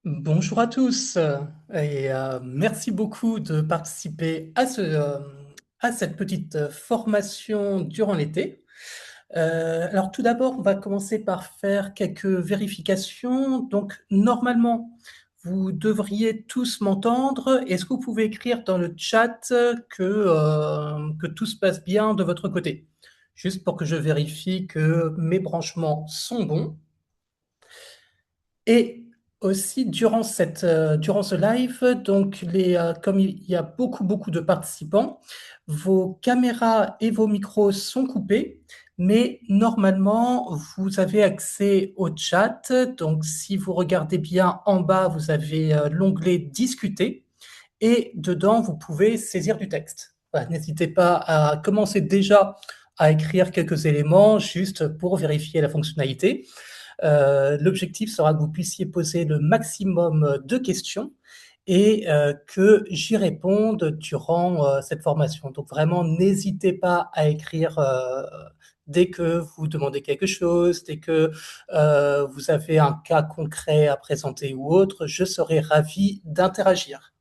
Bonjour à tous et merci beaucoup de participer à cette petite formation durant l'été. Alors tout d'abord, on va commencer par faire quelques vérifications. Donc normalement, vous devriez tous m'entendre. Est-ce que vous pouvez écrire dans le chat que tout se passe bien de votre côté? Juste pour que je vérifie que mes branchements sont bons. Et aussi durant ce live, donc comme il y a beaucoup de participants, vos caméras et vos micros sont coupés, mais normalement, vous avez accès au chat. Donc, si vous regardez bien en bas, vous avez l'onglet Discuter et dedans, vous pouvez saisir du texte. Voilà, n'hésitez pas à commencer déjà à écrire quelques éléments juste pour vérifier la fonctionnalité. L'objectif sera que vous puissiez poser le maximum de questions et que j'y réponde durant cette formation. Donc vraiment, n'hésitez pas à écrire dès que vous demandez quelque chose, dès que vous avez un cas concret à présenter ou autre, je serai ravi d'interagir.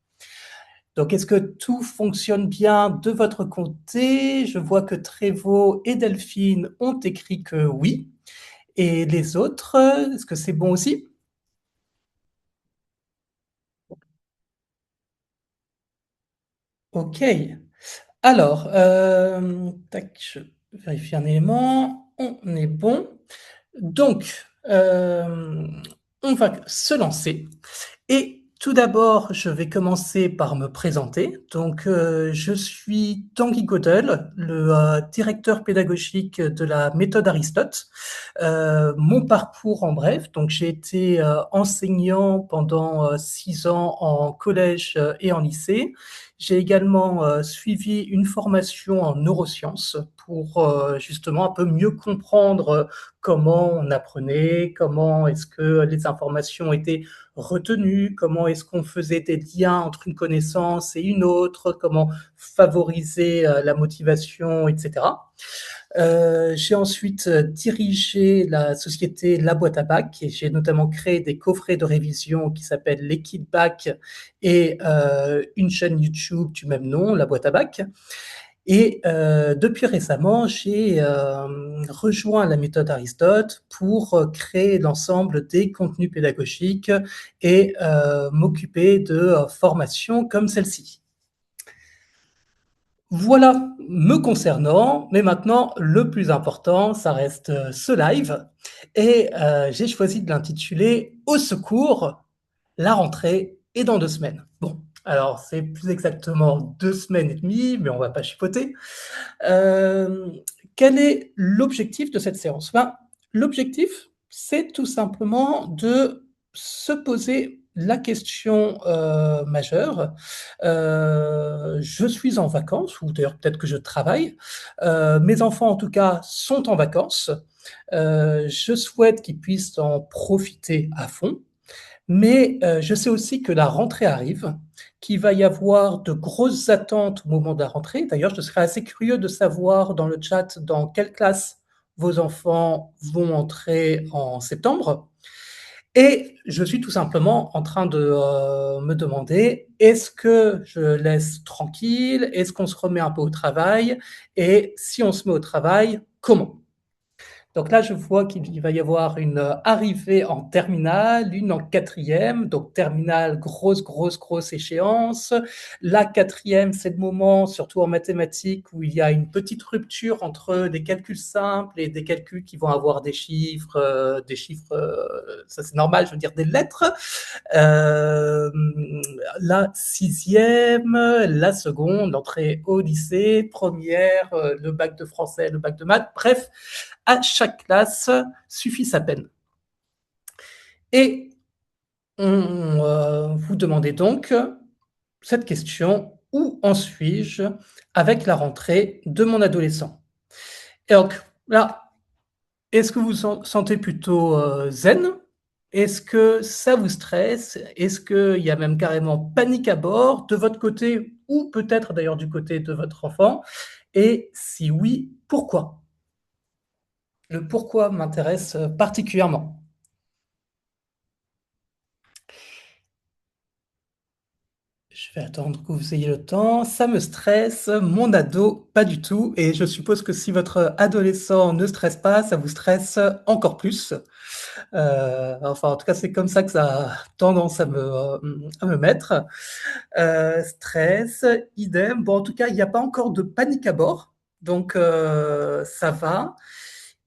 Donc, est-ce que tout fonctionne bien de votre côté? Je vois que Trévo et Delphine ont écrit que oui. Et les autres, est-ce que c'est bon aussi? Ok. Alors, tac, je vérifie un élément. On est bon. Donc, on va se lancer. Et tout d'abord, je vais commencer par me présenter. Donc, je suis Tanguy Godel, le directeur pédagogique de la méthode Aristote. Mon parcours en bref, donc j'ai été enseignant pendant 6 ans en collège et en lycée. J'ai également suivi une formation en neurosciences pour justement un peu mieux comprendre comment on apprenait, comment est-ce que les informations étaient retenues, comment est-ce qu'on faisait des liens entre une connaissance et une autre, comment favoriser la motivation, etc. J'ai ensuite dirigé la société La Boîte à Bac et j'ai notamment créé des coffrets de révision qui s'appellent les Kits Bac et une chaîne YouTube du même nom, La Boîte à Bac. Et depuis récemment, j'ai rejoint la méthode Aristote pour créer l'ensemble des contenus pédagogiques et m'occuper de formations comme celle-ci. Voilà me concernant, mais maintenant, le plus important, ça reste ce live. Et j'ai choisi de l'intituler Au secours, la rentrée est dans 2 semaines. Bon, alors c'est plus exactement 2 semaines et demie, mais on va pas chipoter. Euh, Quel est l'objectif de cette séance? Ben, l'objectif, c'est tout simplement de se poser la question majeure. Je suis en vacances, ou d'ailleurs peut-être que je travaille. Mes enfants, en tout cas, sont en vacances. Je souhaite qu'ils puissent en profiter à fond. Mais je sais aussi que la rentrée arrive, qu'il va y avoir de grosses attentes au moment de la rentrée. D'ailleurs, je serais assez curieux de savoir dans le chat dans quelle classe vos enfants vont entrer en septembre. Et je suis tout simplement en train de me demander, est-ce que je laisse tranquille? Est-ce qu'on se remet un peu au travail? Et si on se met au travail, comment? Donc là, je vois qu'il va y avoir une arrivée en terminale, une en quatrième. Donc terminale, grosse échéance. La quatrième, c'est le moment, surtout en mathématiques, où il y a une petite rupture entre des calculs simples et des calculs qui vont avoir des chiffres, ça c'est normal, je veux dire des lettres. Euh, la sixième, la seconde, l'entrée au lycée, première, le bac de français, le bac de maths. Bref, à chaque classe suffit sa peine. Et vous demandez donc cette question, où en suis-je avec la rentrée de mon adolescent? Et donc là, est-ce que vous vous sentez plutôt zen? Est-ce que ça vous stresse? Est-ce qu'il y a même carrément panique à bord de votre côté ou peut-être d'ailleurs du côté de votre enfant? Et si oui, pourquoi? Le pourquoi m'intéresse particulièrement. Je vais attendre que vous ayez le temps. Ça me stresse, mon ado, pas du tout. Et je suppose que si votre adolescent ne stresse pas, ça vous stresse encore plus. Enfin, en tout cas, c'est comme ça que ça a tendance à me mettre. Stress, idem. Bon, en tout cas, il n'y a pas encore de panique à bord. Donc, ça va.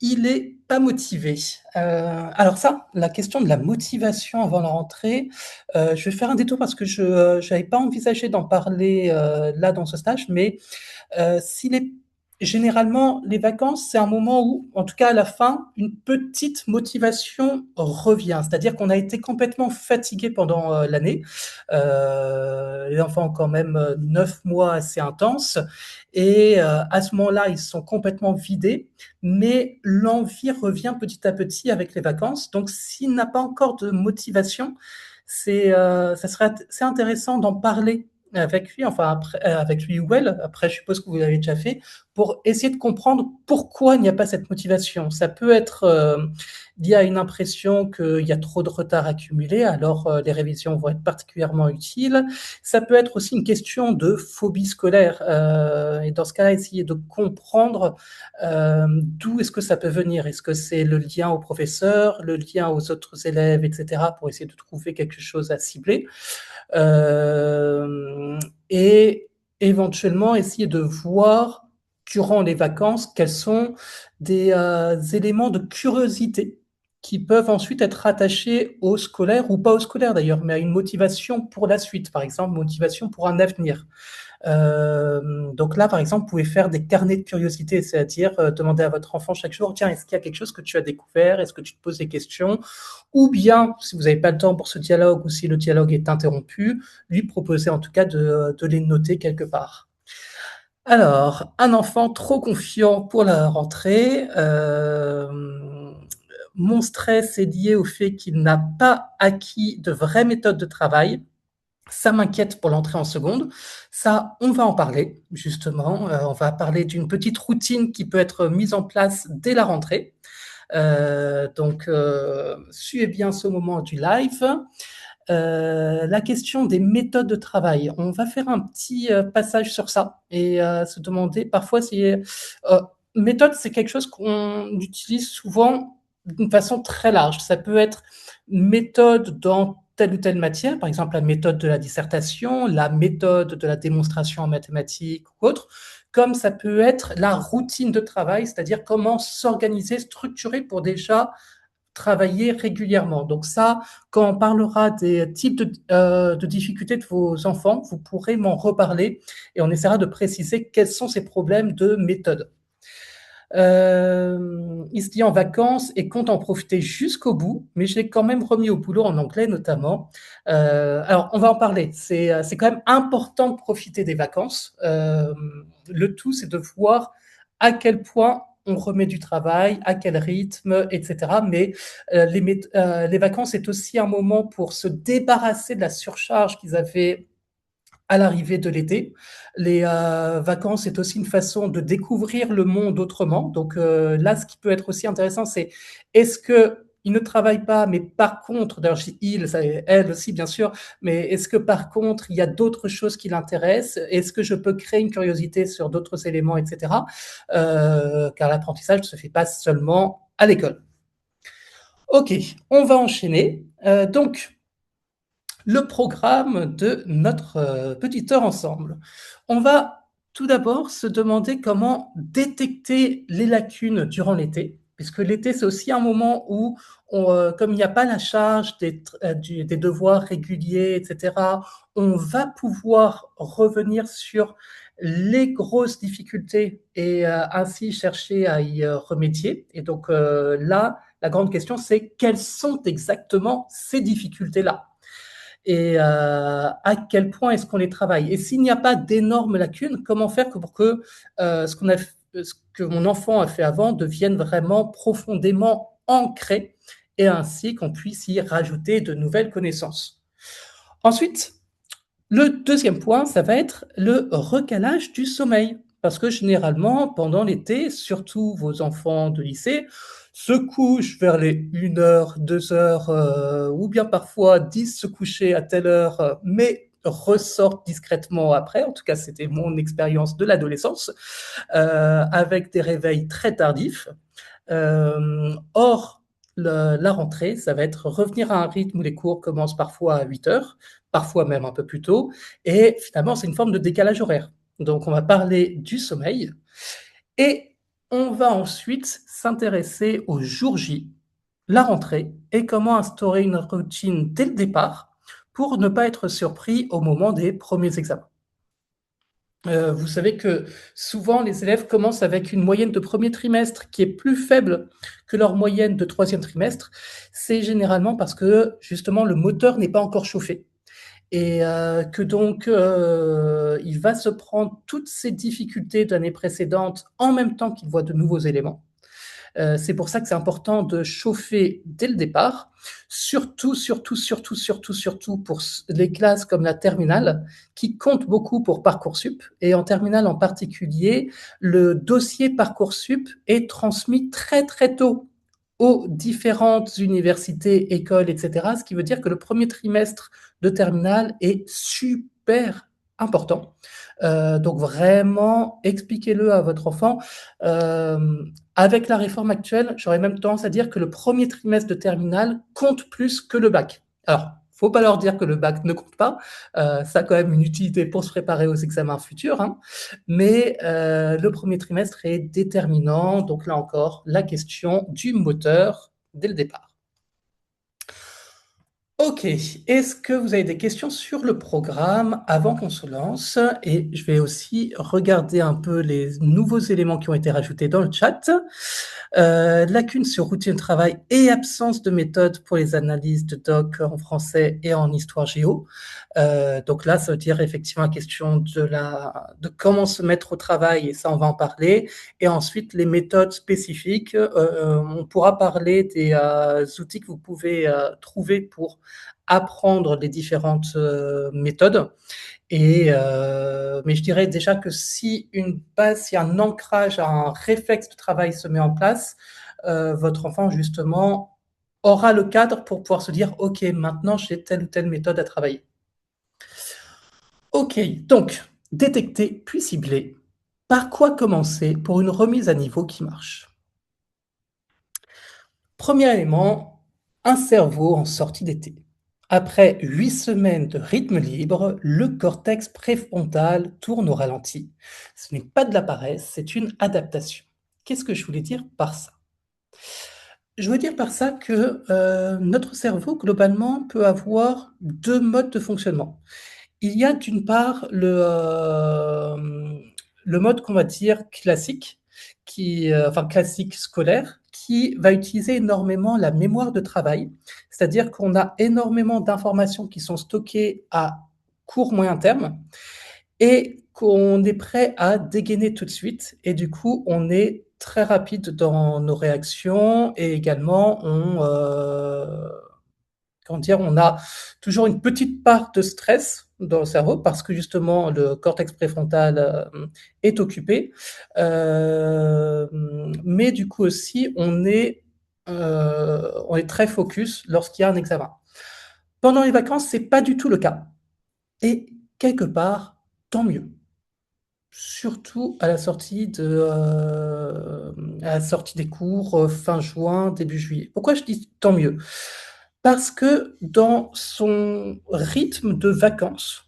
Il est pas motivé. Alors ça, la question de la motivation avant la rentrée, je vais faire un détour parce que je n'avais pas envisagé d'en parler, là dans ce stage, mais s'il est généralement, les vacances, c'est un moment où, en tout cas à la fin, une petite motivation revient. C'est-à-dire qu'on a été complètement fatigué pendant l'année. Les enfants ont quand même 9 mois assez intenses. Et à ce moment-là, ils sont complètement vidés. Mais l'envie revient petit à petit avec les vacances. Donc, s'il n'a pas encore de motivation, c'est intéressant d'en parler avec lui, enfin après, avec lui ou elle, après je suppose que vous l'avez déjà fait, pour essayer de comprendre pourquoi il n'y a pas cette motivation. Ça peut être lié à une impression qu'il y a trop de retard accumulé, alors les révisions vont être particulièrement utiles. Ça peut être aussi une question de phobie scolaire, et dans ce cas-là, essayer de comprendre d'où est-ce que ça peut venir. Est-ce que c'est le lien au professeur, le lien aux autres élèves, etc., pour essayer de trouver quelque chose à cibler. Et éventuellement essayer de voir durant les vacances quels sont des éléments de curiosité qui peuvent ensuite être rattachés au scolaire ou pas au scolaire d'ailleurs, mais à une motivation pour la suite, par exemple, motivation pour un avenir. Donc là, par exemple, vous pouvez faire des carnets de curiosité, c'est-à-dire demander à votre enfant chaque jour, tiens, est-ce qu'il y a quelque chose que tu as découvert? Est-ce que tu te poses des questions? Ou bien, si vous n'avez pas le temps pour ce dialogue ou si le dialogue est interrompu, lui proposer en tout cas de les noter quelque part. Alors, un enfant trop confiant pour la rentrée. Mon stress est lié au fait qu'il n'a pas acquis de vraies méthodes de travail. Ça m'inquiète pour l'entrée en seconde. Ça, on va en parler, justement. On va parler d'une petite routine qui peut être mise en place dès la rentrée. Donc, suivez bien ce moment du live. La question des méthodes de travail. On va faire un petit passage sur ça et se demander parfois si méthode, c'est quelque chose qu'on utilise souvent d'une façon très large. Ça peut être méthode dans telle ou telle matière, par exemple la méthode de la dissertation, la méthode de la démonstration en mathématiques ou autre, comme ça peut être la routine de travail, c'est-à-dire comment s'organiser, structurer pour déjà travailler régulièrement. Donc ça, quand on parlera des types de difficultés de vos enfants, vous pourrez m'en reparler et on essaiera de préciser quels sont ces problèmes de méthode. Il se dit en vacances et compte en profiter jusqu'au bout, mais je l'ai quand même remis au boulot en anglais notamment. Alors, on va en parler. C'est quand même important de profiter des vacances. Le tout, c'est de voir à quel point on remet du travail, à quel rythme, etc. Mais les vacances, c'est aussi un moment pour se débarrasser de la surcharge qu'ils avaient à l'arrivée de l'été. Les vacances, c'est aussi une façon de découvrir le monde autrement. Donc là, ce qui peut être aussi intéressant, c'est est-ce que il ne travaille pas, mais par contre, d'ailleurs, il, ça, elle aussi, bien sûr, mais est-ce que par contre, il y a d'autres choses qui l'intéressent? Est-ce que je peux créer une curiosité sur d'autres éléments, etc. Car l'apprentissage ne se fait pas seulement à l'école. Ok, on va enchaîner. Donc, le programme de notre petite heure ensemble. On va tout d'abord se demander comment détecter les lacunes durant l'été, puisque l'été, c'est aussi un moment où, comme il n'y a pas la charge des devoirs réguliers, etc., on va pouvoir revenir sur les grosses difficultés et ainsi chercher à y remédier. Et donc là, la grande question, c'est quelles sont exactement ces difficultés-là et à quel point est-ce qu'on les travaille. Et s'il n'y a pas d'énormes lacunes, comment faire pour que ce que mon enfant a fait avant devienne vraiment profondément ancré et ainsi qu'on puisse y rajouter de nouvelles connaissances. Ensuite, le deuxième point, ça va être le recalage du sommeil. Parce que généralement, pendant l'été, surtout vos enfants de lycée, se couchent vers les 1 heure, 2 heures, ou bien parfois disent se coucher à telle heure, mais ressortent discrètement après. En tout cas, c'était mon expérience de l'adolescence, avec des réveils très tardifs. Or, la rentrée, ça va être revenir à un rythme où les cours commencent parfois à 8 heures, parfois même un peu plus tôt, et finalement, c'est une forme de décalage horaire. Donc, on va parler du sommeil, et on va ensuite s'intéresser au jour J, la rentrée, et comment instaurer une routine dès le départ pour ne pas être surpris au moment des premiers examens. Vous savez que souvent les élèves commencent avec une moyenne de premier trimestre qui est plus faible que leur moyenne de troisième trimestre. C'est généralement parce que justement le moteur n'est pas encore chauffé, et que donc il va se prendre toutes ces difficultés de l'année précédente en même temps qu'il voit de nouveaux éléments. C'est pour ça que c'est important de chauffer dès le départ, surtout pour les classes comme la terminale, qui comptent beaucoup pour Parcoursup. Et en terminale en particulier, le dossier Parcoursup est transmis très très tôt aux différentes universités, écoles, etc. Ce qui veut dire que le premier trimestre de terminale est super important. Donc vraiment, expliquez-le à votre enfant. Avec la réforme actuelle, j'aurais même tendance à dire que le premier trimestre de terminale compte plus que le bac. Alors, faut pas leur dire que le bac ne compte pas, ça a quand même une utilité pour se préparer aux examens futurs, hein. Mais le premier trimestre est déterminant, donc là encore, la question du moteur dès le départ. Ok, est-ce que vous avez des questions sur le programme avant qu'on se lance? Et je vais aussi regarder un peu les nouveaux éléments qui ont été rajoutés dans le chat. Lacunes sur routine de travail et absence de méthode pour les analyses de doc en français et en histoire géo. Donc là, ça veut dire effectivement la question de comment se mettre au travail, et ça, on va en parler. Et ensuite, les méthodes spécifiques. On pourra parler des outils que vous pouvez trouver pour apprendre les différentes méthodes. Mais je dirais déjà que si une base, si un ancrage, un réflexe de travail se met en place, votre enfant, justement, aura le cadre pour pouvoir se dire, OK, maintenant, j'ai telle ou telle méthode à travailler. OK, donc, détecter puis cibler. Par quoi commencer pour une remise à niveau qui marche? Premier élément, un cerveau en sortie d'été. Après 8 semaines de rythme libre, le cortex préfrontal tourne au ralenti. Ce n'est pas de la paresse, c'est une adaptation. Qu'est-ce que je voulais dire par ça? Je veux dire par ça que notre cerveau, globalement, peut avoir deux modes de fonctionnement. Il y a d'une part le mode qu'on va dire classique, enfin classique scolaire, qui va utiliser énormément la mémoire de travail, c'est-à-dire qu'on a énormément d'informations qui sont stockées à court moyen terme et qu'on est prêt à dégainer tout de suite, et du coup on est très rapide dans nos réactions, et également comment dire, on a toujours une petite part de stress dans le cerveau parce que justement le cortex préfrontal est occupé. Mais du coup aussi, on est très focus lorsqu'il y a un examen. Pendant les vacances, c'est pas du tout le cas. Et quelque part, tant mieux. Surtout à la sortie des cours, fin juin, début juillet. Pourquoi je dis tant mieux? Parce que dans son rythme de vacances,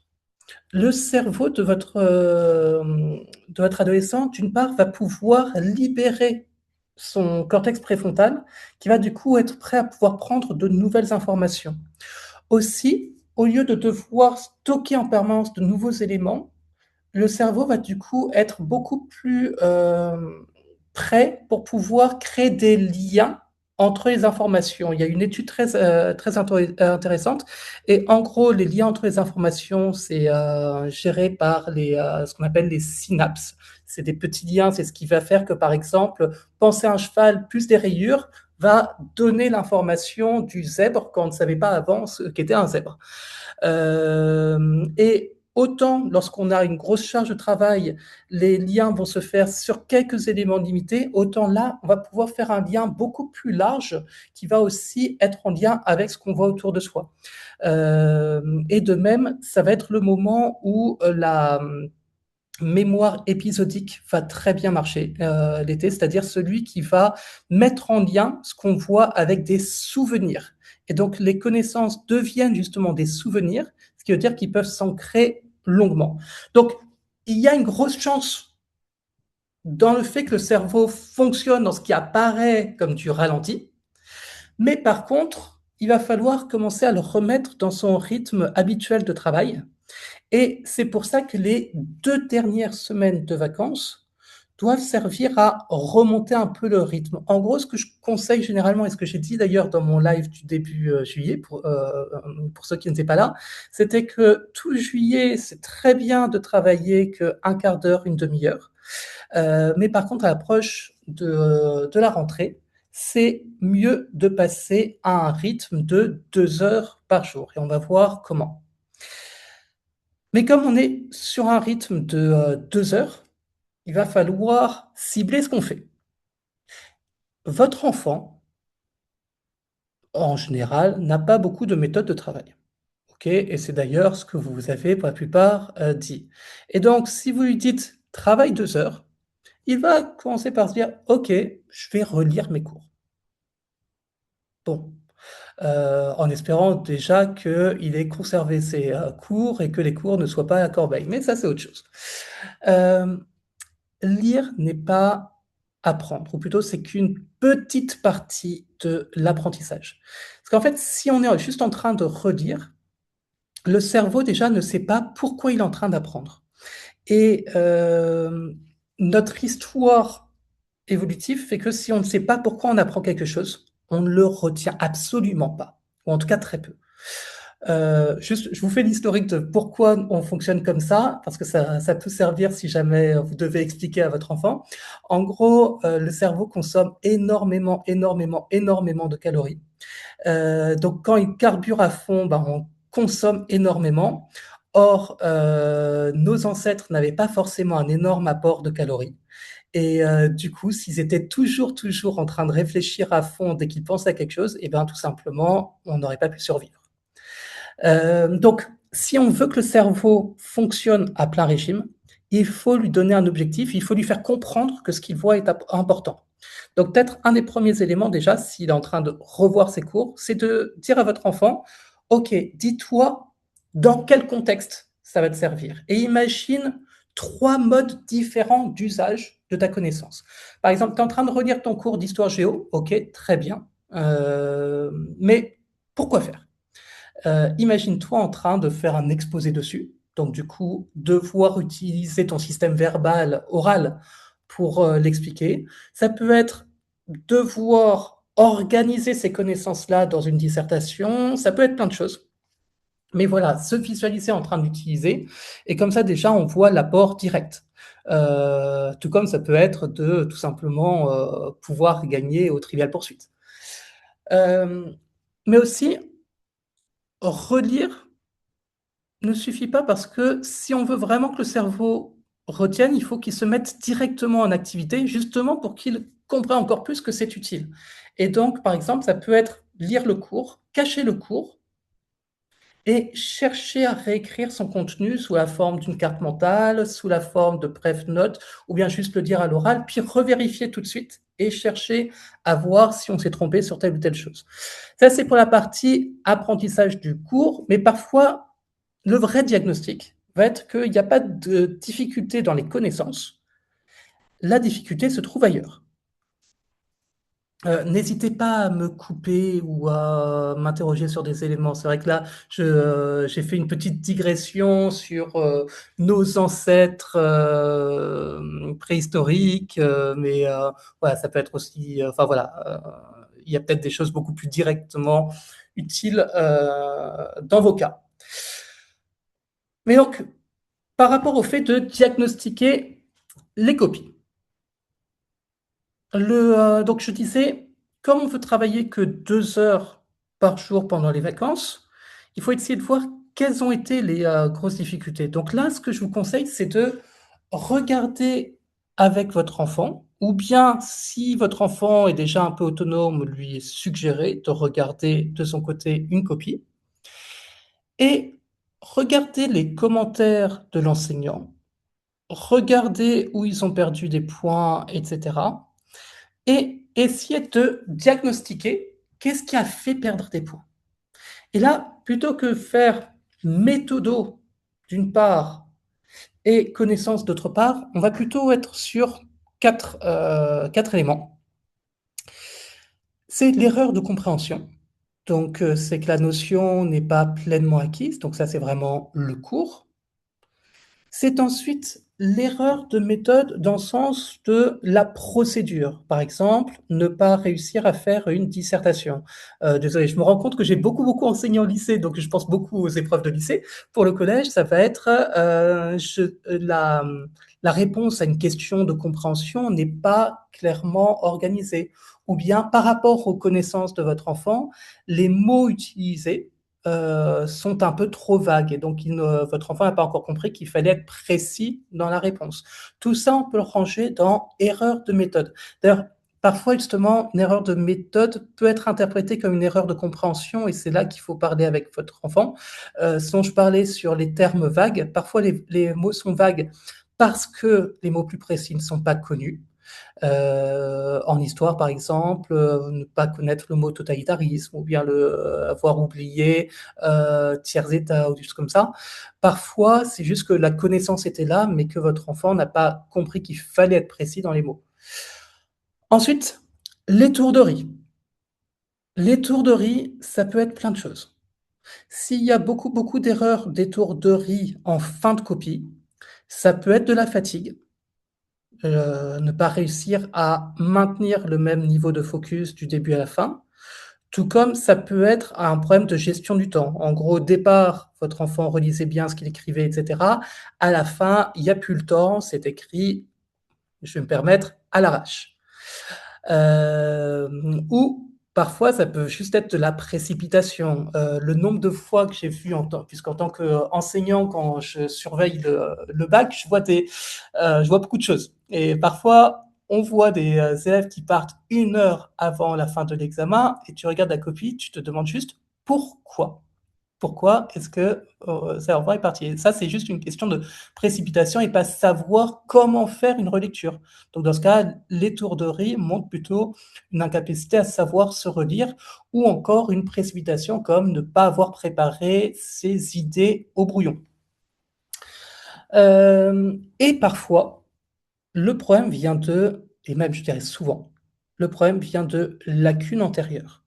le cerveau de votre adolescent, d'une part, va pouvoir libérer son cortex préfrontal, qui va du coup être prêt à pouvoir prendre de nouvelles informations. Aussi, au lieu de devoir stocker en permanence de nouveaux éléments, le cerveau va du coup être beaucoup plus prêt pour pouvoir créer des liens entre les informations. Il y a une étude très intéressante, et en gros, les liens entre les informations, c'est géré par ce qu'on appelle les synapses. C'est des petits liens, c'est ce qui va faire que, par exemple, penser à un cheval plus des rayures va donner l'information du zèbre quand on ne savait pas avant ce qu'était un zèbre. Et autant lorsqu'on a une grosse charge de travail, les liens vont se faire sur quelques éléments limités, autant là, on va pouvoir faire un lien beaucoup plus large qui va aussi être en lien avec ce qu'on voit autour de soi. Et de même, ça va être le moment où la mémoire épisodique va très bien marcher l'été, c'est-à-dire celui qui va mettre en lien ce qu'on voit avec des souvenirs. Et donc les connaissances deviennent justement des souvenirs, ce qui veut dire qu'ils peuvent s'ancrer longuement. Donc il y a une grosse chance dans le fait que le cerveau fonctionne dans ce qui apparaît comme du ralenti, mais par contre, il va falloir commencer à le remettre dans son rythme habituel de travail. Et c'est pour ça que les 2 dernières semaines de vacances doivent servir à remonter un peu le rythme. En gros, ce que je conseille généralement et ce que j'ai dit d'ailleurs dans mon live du début, juillet pour ceux qui n'étaient pas là, c'était que tout juillet, c'est très bien de travailler qu'1 quart d'heure, une demi-heure. Mais par contre, à l'approche de la rentrée, c'est mieux de passer à un rythme de 2 heures par jour et on va voir comment. Mais comme on est sur un rythme de 2 heures, il va falloir cibler ce qu'on fait. Votre enfant, en général, n'a pas beaucoup de méthodes de travail. OK? Et c'est d'ailleurs ce que vous avez pour la plupart dit. Et donc, si vous lui dites travaille 2 heures, il va commencer par se dire OK, je vais relire mes cours. Bon, en espérant déjà qu'il ait conservé ses cours et que les cours ne soient pas à la corbeille. Mais ça, c'est autre chose. Euh, Lire n'est pas apprendre, ou plutôt c'est qu'une petite partie de l'apprentissage. Parce qu'en fait, si on est juste en train de relire, le cerveau déjà ne sait pas pourquoi il est en train d'apprendre. Et notre histoire évolutive fait que si on ne sait pas pourquoi on apprend quelque chose, on ne le retient absolument pas, ou en tout cas très peu. Juste, je vous fais l'historique de pourquoi on fonctionne comme ça, parce que ça peut servir si jamais vous devez expliquer à votre enfant. En gros, le cerveau consomme énormément, énormément, énormément de calories. Donc, quand il carbure à fond, ben, on consomme énormément. Or, nos ancêtres n'avaient pas forcément un énorme apport de calories. Et du coup, s'ils étaient toujours, toujours en train de réfléchir à fond dès qu'ils pensaient à quelque chose, et ben tout simplement, on n'aurait pas pu survivre. Donc, si on veut que le cerveau fonctionne à plein régime, il faut lui donner un objectif, il faut lui faire comprendre que ce qu'il voit est important. Donc, peut-être un des premiers éléments déjà, s'il est en train de revoir ses cours, c'est de dire à votre enfant, OK, dis-toi dans quel contexte ça va te servir. Et imagine 3 modes différents d'usage de ta connaissance. Par exemple, tu es en train de relire ton cours d'histoire géo, OK, très bien. Mais pourquoi faire? Imagine-toi en train de faire un exposé dessus. Donc, du coup, devoir utiliser ton système verbal, oral, pour l'expliquer. Ça peut être devoir organiser ces connaissances-là dans une dissertation. Ça peut être plein de choses. Mais voilà, se visualiser en train d'utiliser. Et comme ça, déjà, on voit l'apport direct. Tout comme ça peut être de tout simplement pouvoir gagner au Trivial Poursuite. Mais aussi, relire ne suffit pas parce que si on veut vraiment que le cerveau retienne, il faut qu'il se mette directement en activité, justement pour qu'il comprenne encore plus que c'est utile. Et donc, par exemple, ça peut être lire le cours, cacher le cours et chercher à réécrire son contenu sous la forme d'une carte mentale, sous la forme de brèves notes, ou bien juste le dire à l'oral, puis revérifier tout de suite et chercher à voir si on s'est trompé sur telle ou telle chose. Ça, c'est pour la partie apprentissage du cours, mais parfois, le vrai diagnostic va être qu'il n'y a pas de difficulté dans les connaissances, la difficulté se trouve ailleurs. N'hésitez pas à me couper ou à m'interroger sur des éléments. C'est vrai que là, j'ai fait une petite digression sur nos ancêtres préhistoriques, mais voilà, ça peut être aussi, enfin voilà, il y a peut-être des choses beaucoup plus directement utiles dans vos cas. Mais donc, par rapport au fait de diagnostiquer les copies. Donc je disais, comme on veut travailler que 2 heures par jour pendant les vacances, il faut essayer de voir quelles ont été les, grosses difficultés? Donc là, ce que je vous conseille, c'est de regarder avec votre enfant ou bien si votre enfant est déjà un peu autonome, lui suggérer de regarder de son côté une copie et regarder les commentaires de l'enseignant, regarder où ils ont perdu des points et cetera et essayer de diagnostiquer qu'est-ce qui a fait perdre des points. Et là, plutôt que faire méthodo d'une part et connaissance d'autre part, on va plutôt être sur 4 éléments. C'est l'erreur de compréhension. Donc, c'est que la notion n'est pas pleinement acquise, donc ça, c'est vraiment le cours. C'est ensuite l'erreur de méthode dans le sens de la procédure. Par exemple, ne pas réussir à faire une dissertation. Désolé, je me rends compte que j'ai beaucoup enseigné au lycée, donc je pense beaucoup aux épreuves de lycée. Pour le collège, ça va être la réponse à une question de compréhension n'est pas clairement organisée. Ou bien par rapport aux connaissances de votre enfant, les mots utilisés sont un peu trop vagues et donc votre enfant n'a pas encore compris qu'il fallait être précis dans la réponse. Tout ça, on peut le ranger dans erreur de méthode. D'ailleurs, parfois, justement, une erreur de méthode peut être interprétée comme une erreur de compréhension et c'est là qu'il faut parler avec votre enfant. Ce dont je parlais sur les termes vagues, parfois les mots sont vagues parce que les mots plus précis ne sont pas connus. En histoire, par exemple, ne pas connaître le mot totalitarisme ou bien avoir oublié tiers état ou des choses comme ça. Parfois, c'est juste que la connaissance était là, mais que votre enfant n'a pas compris qu'il fallait être précis dans les mots. Ensuite, l'étourderie. L'étourderie, ça peut être plein de choses. S'il y a beaucoup d'erreurs d'étourderie en fin de copie, ça peut être de la fatigue. Ne pas réussir à maintenir le même niveau de focus du début à la fin. Tout comme ça peut être un problème de gestion du temps. En gros, au départ, votre enfant relisait bien ce qu'il écrivait, et cetera. À la fin, il y a plus le temps, c'est écrit, je vais me permettre, à l'arrache. Ou parfois, ça peut juste être de la précipitation. Le nombre de fois que j'ai vu, puisqu'en tant qu'enseignant, quand je surveille le bac, je vois beaucoup de choses. Et parfois, on voit des élèves qui partent 1 heure avant la fin de l'examen, et tu regardes la copie, tu te demandes juste pourquoi. Pourquoi est-ce que Servant est parti? Et ça, c'est juste une question de précipitation et pas savoir comment faire une relecture. Donc, dans ce cas, l'étourderie montre plutôt une incapacité à savoir se relire ou encore une précipitation comme ne pas avoir préparé ses idées au brouillon. Et parfois, le problème vient et même je dirais souvent, le problème vient de lacunes antérieures.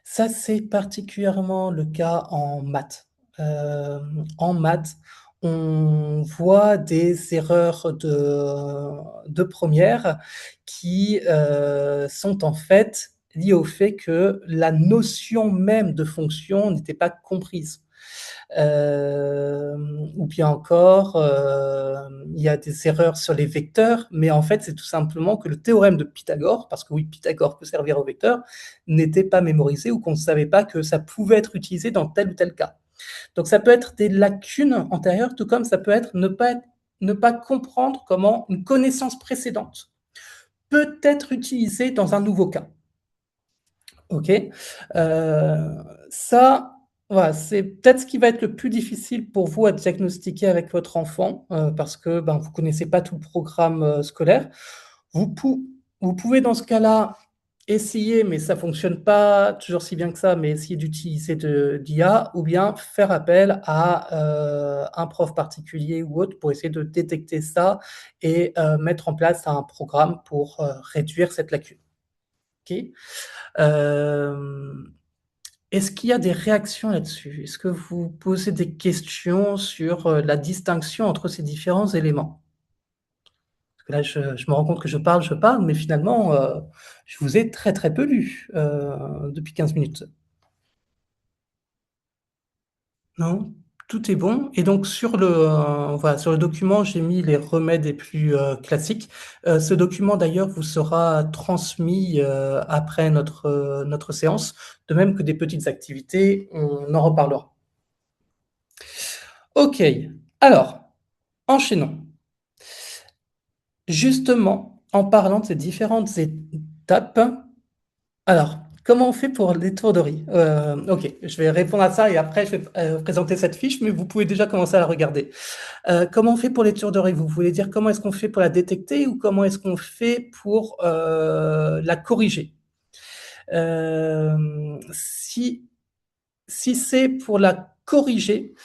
Ça, c'est particulièrement le cas en maths. En maths, on voit des erreurs de première qui, sont en fait liées au fait que la notion même de fonction n'était pas comprise. Ou bien encore, il y a des erreurs sur les vecteurs, mais en fait, c'est tout simplement que le théorème de Pythagore, parce que oui, Pythagore peut servir aux vecteurs, n'était pas mémorisé ou qu'on ne savait pas que ça pouvait être utilisé dans tel ou tel cas. Donc ça peut être des lacunes antérieures, tout comme ça peut être ne pas comprendre comment une connaissance précédente peut être utilisée dans un nouveau cas. OK. Ça, voilà, c'est peut-être ce qui va être le plus difficile pour vous à diagnostiquer avec votre enfant, parce que, ben, vous connaissez pas tout le programme, scolaire. Vous pou vous pouvez dans ce cas-là essayer, mais ça fonctionne pas toujours si bien que ça, mais essayer d'utiliser d'IA ou bien faire appel à, un prof particulier ou autre pour essayer de détecter ça et mettre en place un programme pour, réduire cette lacune. OK? Hem, Est-ce qu'il y a des réactions là-dessus? Est-ce que vous posez des questions sur, la distinction entre ces différents éléments? Parce que là, je me rends compte que je parle, mais finalement, je vous ai très peu lu, depuis 15 minutes. Non? Tout est bon et donc voilà, sur le document, j'ai mis les remèdes les plus, classiques. Ce document d'ailleurs vous sera transmis, après notre séance, de même que des petites activités, on en reparlera. OK, alors, enchaînons. Justement, en parlant de ces différentes étapes, alors, comment on fait pour l'étourderie? OK, je vais répondre à ça et après je vais présenter cette fiche, mais vous pouvez déjà commencer à la regarder. Comment on fait pour l'étourderie? Vous voulez dire comment est-ce qu'on fait pour la détecter ou comment est-ce qu'on fait pour, la corriger? Si c'est pour la corriger,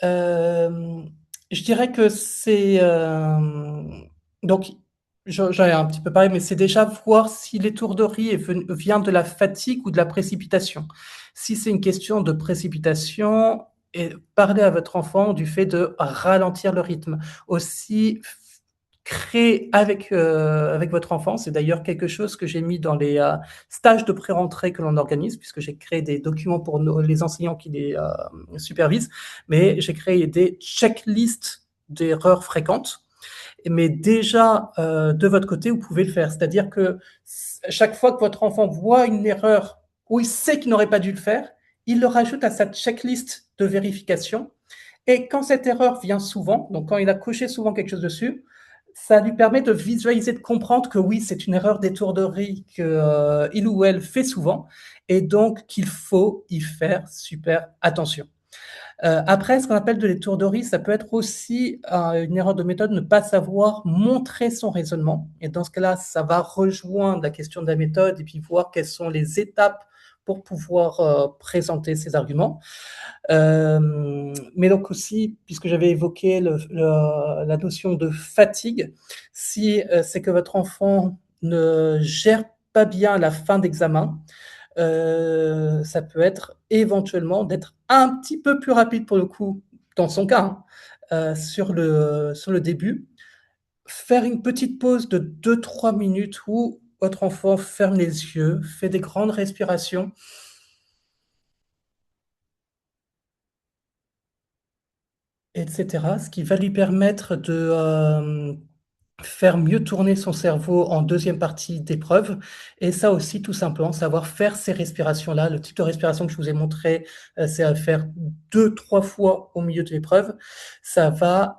Hem, je dirais que c'est, donc j'en ai un petit peu parlé, mais c'est déjà voir si l'étourderie vient de la fatigue ou de la précipitation. Si c'est une question de précipitation et parler à votre enfant du fait de ralentir le rythme. Aussi créer avec votre enfant, c'est d'ailleurs quelque chose que j'ai mis dans les, stages de pré-rentrée que l'on organise, puisque j'ai créé des documents pour nos les enseignants qui les, supervisent, mais j'ai créé des checklists d'erreurs fréquentes. Mais déjà, de votre côté, vous pouvez le faire. C'est-à-dire que chaque fois que votre enfant voit une erreur où il sait qu'il n'aurait pas dû le faire, il le rajoute à sa checklist de vérification et quand cette erreur vient souvent, donc quand il a coché souvent quelque chose dessus, ça lui permet de visualiser, de comprendre que oui, c'est une erreur d'étourderie que, il ou elle fait souvent et donc qu'il faut y faire super attention. Après, ce qu'on appelle de l'étourderie, ça peut être aussi, une erreur de méthode, ne pas savoir montrer son raisonnement et dans ce cas-là, ça va rejoindre la question de la méthode et puis voir quelles sont les étapes pour pouvoir, présenter ses arguments. Mais donc aussi, puisque j'avais évoqué la notion de fatigue, si, c'est que votre enfant ne gère pas bien la fin d'examen, ça peut être éventuellement d'être un petit peu plus rapide pour le coup, dans son cas, sur le début. Faire une petite pause de 2-3 minutes où votre enfant ferme les yeux, fait des grandes respirations et cetera. Ce qui va lui permettre de, faire mieux tourner son cerveau en deuxième partie d'épreuve et ça aussi tout simplement savoir faire ces respirations-là. Le type de respiration que je vous ai montré, c'est à faire 2-3 fois au milieu de l'épreuve. Ça va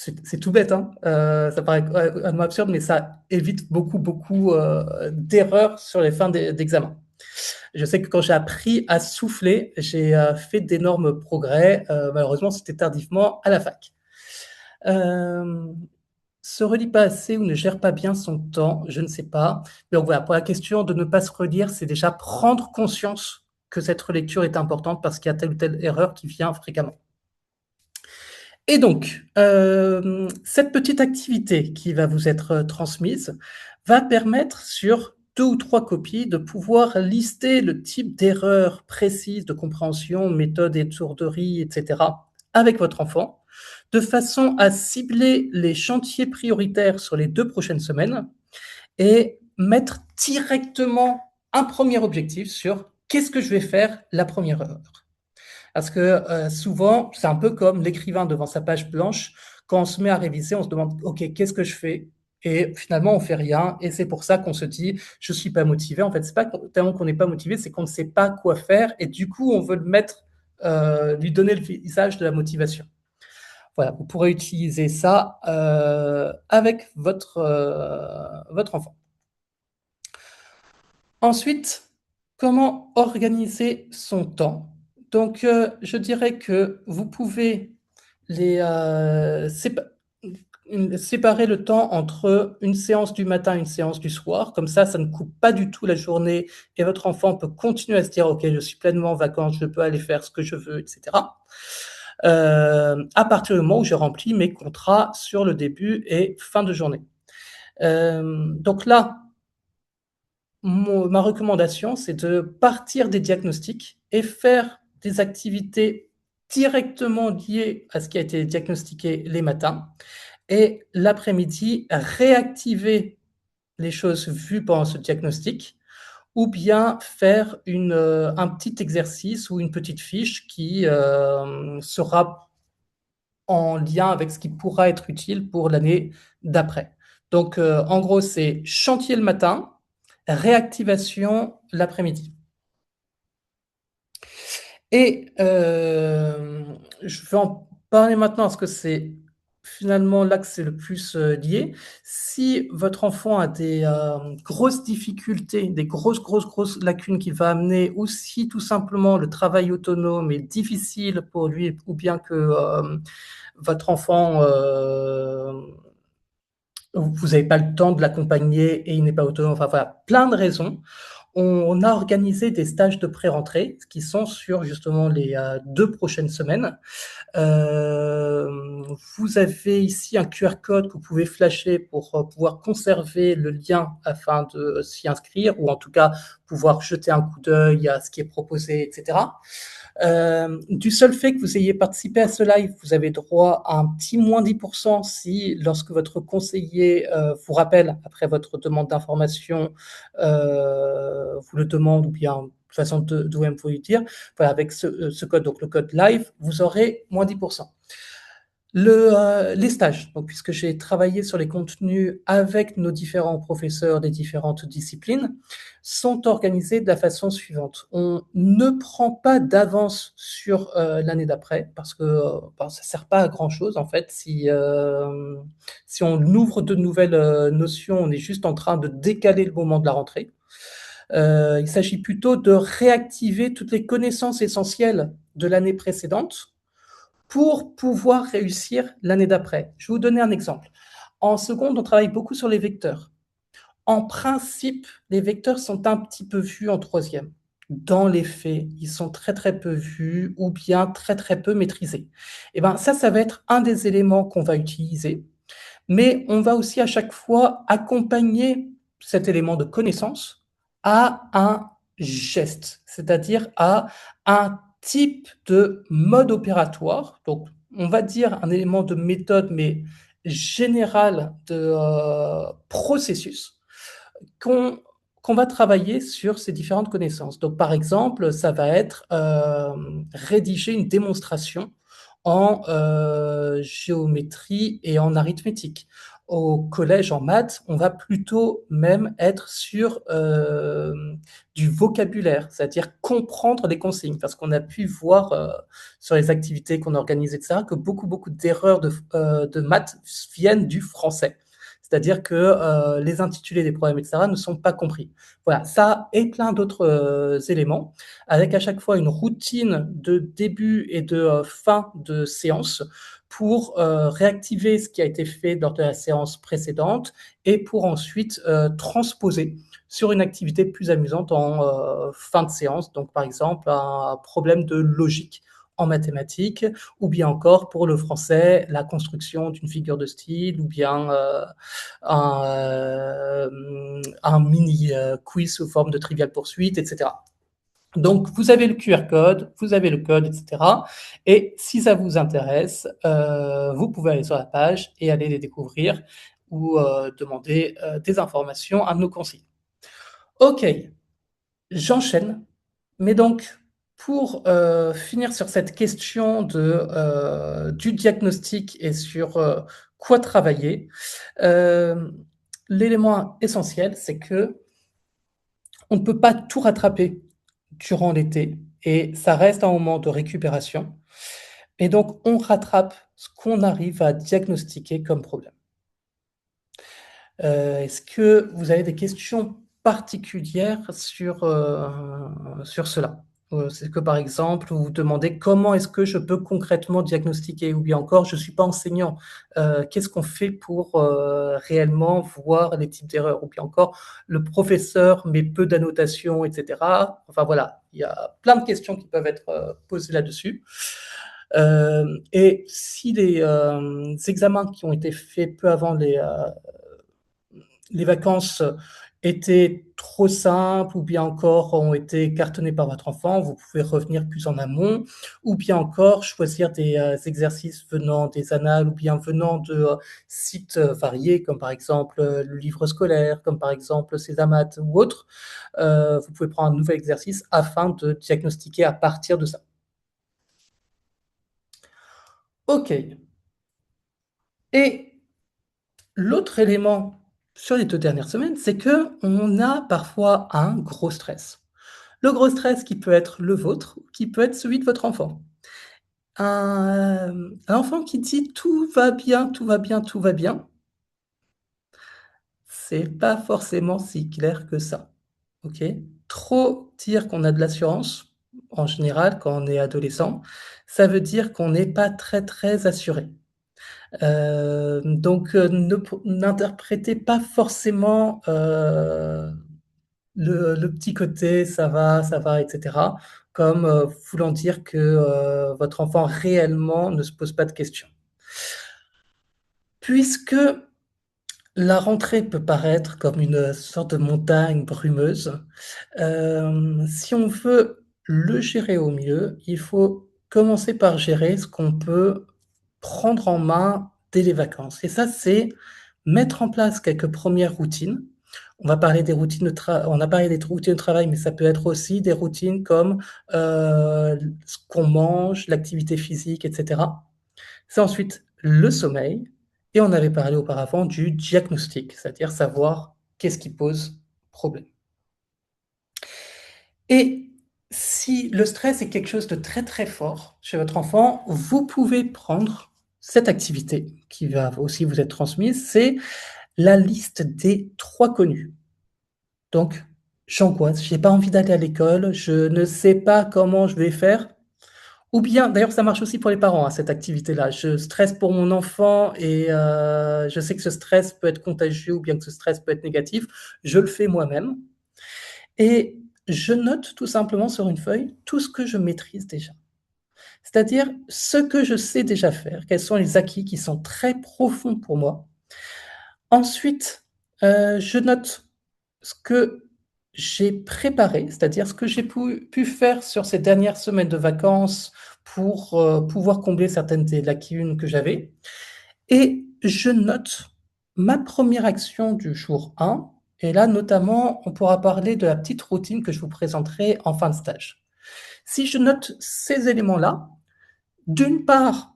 c'est tout bête, hein, ça paraît complètement absurde, mais ça évite beaucoup, beaucoup, d'erreurs sur les fins d'examen. Je sais que quand j'ai appris à souffler, j'ai, fait d'énormes progrès, malheureusement, c'était tardivement à la fac. Hem Se relie pas assez ou ne gère pas bien son temps, je ne sais pas. Donc voilà, pour la question de ne pas se relire, c'est déjà prendre conscience que cette relecture est importante parce qu'il y a telle ou telle erreur qui vient fréquemment. Et donc, cette petite activité qui va vous être, transmise va permettre sur 2 ou 3 copies de pouvoir lister le type d'erreur précise de compréhension, méthode, étourderie et cetera avec votre enfant, de façon à cibler les chantiers prioritaires sur les 2 prochaines semaines et mettre directement un premier objectif sur: «Qu'est-ce que je vais faire la première heure?» Parce que, souvent, c'est un peu comme l'écrivain devant sa page blanche. Quand on se met à réviser, on se demande: «OK, qu'est-ce que je fais?» Et finalement, on fait rien et c'est pour ça qu'on se dit: «Je suis pas motivé». En fait, c'est pas tellement qu'on n'est pas motivé, c'est qu'on ne sait pas quoi faire et du coup, on veut le mettre, lui donner le visage de la motivation. Voilà, vous pourrez utiliser ça, avec votre enfant. Ensuite, comment organiser son temps? Donc, je dirais que vous pouvez les, séparer le temps entre une séance du matin et une séance du soir. Comme ça ne coupe pas du tout la journée et votre enfant peut continuer à se dire: «OK, je suis pleinement en vacances, je peux aller faire ce que je veux» et cetera. À partir du moment où j'ai rempli mes contrats sur le début et fin de journée. Donc là, ma recommandation, c'est de partir des diagnostics et faire des activités directement liées à ce qui a été diagnostiqué les matins et l'après-midi, réactiver les choses vues pendant ce diagnostic ou bien faire un petit exercice ou une petite fiche qui, sera en lien avec ce qui pourra être utile pour l'année d'après. Donc, en gros, c'est chantier le matin, réactivation l'après-midi. Et je vais en Parlez maintenant parce que c'est finalement là que c'est le plus, lié. Si votre enfant a des, grosses difficultés, des grosses, grosses, grosses lacunes qu'il va amener ou si tout simplement le travail autonome est difficile pour lui ou bien que, votre enfant, vous avez pas le temps de l'accompagner et il n'est pas autonome, enfin voilà, plein de raisons. On a organisé des stages de pré-rentrée qui sont sur justement les, 2 prochaines semaines. Vous avez ici un QR code que vous pouvez flasher pour, pouvoir conserver le lien afin de s'y inscrire ou en tout cas pouvoir jeter un coup d'œil à ce qui est proposé et cetera. Du seul fait que vous ayez participé à ce live, vous avez droit à un petit moins 10 si lorsque votre conseiller, vous rappelle après votre demande d'information, vous le demande ou bien de toute façon de vous-même vous lui dire. Voilà, avec ce code, donc le code live, vous aurez moins 10. Les stages, donc puisque j'ai travaillé sur les contenus avec nos différents professeurs des différentes disciplines, sont organisés de la façon suivante. On ne prend pas d'avance sur l'année d'après parce que ben, ça ne sert pas à grand chose en fait. Si on ouvre de nouvelles notions, on est juste en train de décaler le moment de la rentrée. Il s'agit plutôt de réactiver toutes les connaissances essentielles de l'année précédente pour pouvoir réussir l'année d'après. Je vais vous donner un exemple. En seconde, on travaille beaucoup sur les vecteurs. En principe, les vecteurs sont un petit peu vus en troisième. Dans les faits, ils sont très très peu vus ou bien très très peu maîtrisés. Et ben ça va être un des éléments qu'on va utiliser, mais on va aussi à chaque fois accompagner cet élément de connaissance à un geste, c'est-à-dire à un type de mode opératoire. Donc, on va dire un élément de méthode, mais général de processus qu'on qu'on va travailler sur ces différentes connaissances. Donc, par exemple, ça va être rédiger une démonstration en géométrie et en arithmétique. Au collège, en maths, on va plutôt même être sur du vocabulaire, c'est-à-dire comprendre les consignes, parce qu'on a pu voir sur les activités qu'on organise, etc., que beaucoup, beaucoup d'erreurs de maths viennent du français. C'est-à-dire que les intitulés des problèmes, etc., ne sont pas compris. Voilà, ça et plein d'autres éléments, avec à chaque fois une routine de début et de fin de séance pour réactiver ce qui a été fait lors de la séance précédente et pour ensuite transposer sur une activité plus amusante en fin de séance. Donc, par exemple, un problème de logique en mathématiques, ou bien encore pour le français, la construction d'une figure de style, ou bien un mini quiz sous forme de trivial poursuite, etc. Donc, vous avez le QR code, vous avez le code, etc. Et si ça vous intéresse, vous pouvez aller sur la page et aller les découvrir ou demander des informations à nos conseillers. Ok, j'enchaîne. Mais donc, pour finir sur cette question du diagnostic et sur quoi travailler, euh, l'élément essentiel, c'est que on ne peut pas tout rattraper durant l'été et ça reste un moment de récupération. Et donc, on rattrape ce qu'on arrive à diagnostiquer comme problème. Est-ce que vous avez des questions particulières sur cela? C'est que, par exemple, vous vous demandez: «Comment est-ce que je peux concrètement diagnostiquer?» ou bien encore: «Je ne suis pas enseignant, qu'est-ce qu'on fait pour, réellement voir les types d'erreurs?» ou bien encore: «Le professeur met peu d'annotations» et cetera. Enfin voilà, il y a plein de questions qui peuvent être, posées là-dessus. Et si les, examens qui ont été faits peu avant les vacances étaient trop simples ou bien encore ont été cartonnées par votre enfant, vous pouvez revenir plus en amont ou bien encore choisir des exercices venant des annales ou bien venant de sites variés comme par exemple le livre scolaire, comme par exemple Césamat ou autre. Vous pouvez prendre un nouvel exercice afin de diagnostiquer à partir de ça. Ok. Et l'autre élément sur les 2 dernières semaines, c'est qu'on a parfois un gros stress. Le gros stress qui peut être le vôtre, qui peut être celui de votre enfant. Un enfant qui dit: «Tout va bien, tout va bien, tout va bien», c'est pas forcément si clair que ça, OK? Trop dire qu'on a de l'assurance, en général, quand on est adolescent, ça veut dire qu'on n'est pas très, très assuré. Donc n'interprétez pas forcément, le petit côté ça va et cetera, comme, voulant dire que, votre enfant réellement ne se pose pas de questions. Puisque la rentrée peut paraître comme une sorte de montagne brumeuse, si on veut le gérer au mieux, il faut commencer par gérer ce qu'on peut prendre en main dès les vacances et ça, c'est mettre en place quelques premières routines. On a parlé des routines de travail, mais ça peut être aussi des routines comme, ce qu'on mange, l'activité physique et cetera. C'est ensuite le sommeil et on avait parlé auparavant du diagnostic, c'est-à-dire savoir qu'est-ce qui pose problème. Et si le stress est quelque chose de très, très fort chez votre enfant, vous pouvez prendre cette activité qui va aussi vous être transmise, c'est la liste des 3 connus. Donc: «J'angoisse, j'ai pas envie d'aller à l'école, je ne sais pas comment je vais faire». Ou bien d'ailleurs ça marche aussi pour les parents, hein, cette activité-là. Je stresse pour mon enfant et je sais que ce stress peut être contagieux ou bien que ce stress peut être négatif. Je le fais moi-même et je note tout simplement sur une feuille tout ce que je maîtrise déjà. C'est-à-dire ce que je sais déjà faire, quels sont les acquis qui sont très profonds pour moi. Ensuite, je note ce que j'ai préparé, c'est-à-dire ce que j'ai pu faire sur ces dernières semaines de vacances pour, pouvoir combler certaines des lacunes que j'avais et je note ma première action du jour 1 et là, notamment, on pourra parler de la petite routine que je vous présenterai en fin de stage. Si je note ces éléments-là, d'une part,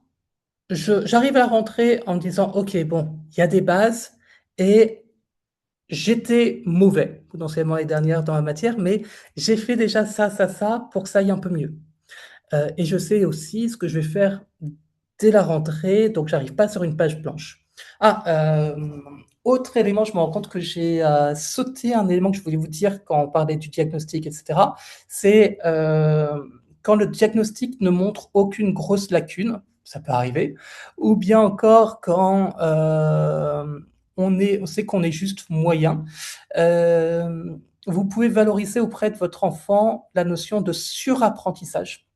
j'arrive à la rentrée en me disant: «OK, bon, il y a des bases et j'étais mauvais potentiellement l'année dernière dans la matière, mais j'ai fait déjà ça, ça, ça pour que ça aille un peu mieux. Et je sais aussi ce que je vais faire dès la rentrée, donc j'arrive pas sur une page blanche. Ah, autre élément, je me rends compte que j'ai, sauté un élément que je voulais vous dire quand on parlait du diagnostic et cetera. C'est, quand le diagnostic ne montre aucune grosse lacune, ça peut arriver, ou bien encore quand, on sait qu'on est juste moyen, vous pouvez valoriser auprès de votre enfant la notion de surapprentissage.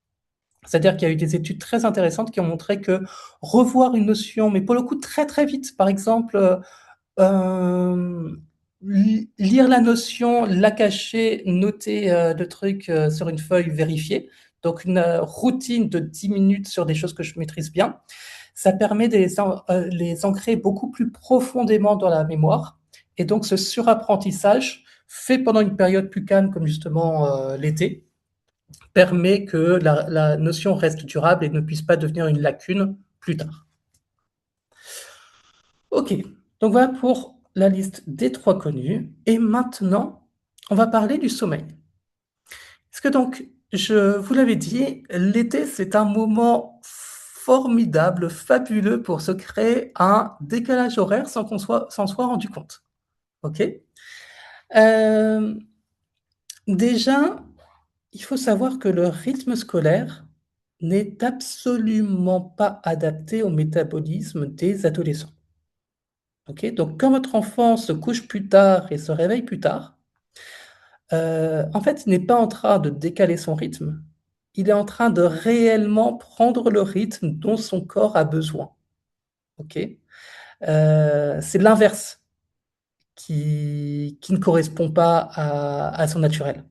C'est-à-dire qu'il y a eu des études très intéressantes qui ont montré que revoir une notion, mais pour le coup très, très vite, par exemple, lire la notion, la cacher, noter, le truc, sur une feuille, vérifier. Donc une, routine de 10 minutes sur des choses que je maîtrise bien. Ça permet de les ancrer beaucoup plus profondément dans la mémoire et donc ce surapprentissage fait pendant une période plus calme comme justement, l'été, permet que la notion reste durable et ne puisse pas devenir une lacune plus tard. OK, donc voilà pour la liste des 3 connus et maintenant, on va parler du sommeil. Parce que donc, je vous l'avais dit, l'été, c'est un moment formidable, fabuleux pour se créer un décalage horaire sans qu'on s'en soit rendu compte. OK? Hem, déjà, il faut savoir que le rythme scolaire n'est absolument pas adapté au métabolisme des adolescents. OK? Donc quand votre enfant se couche plus tard et se réveille plus tard, en fait, il n'est pas en train de décaler son rythme, il est en train de réellement prendre le rythme dont son corps a besoin. OK? C'est l'inverse qui ne correspond pas à son naturel.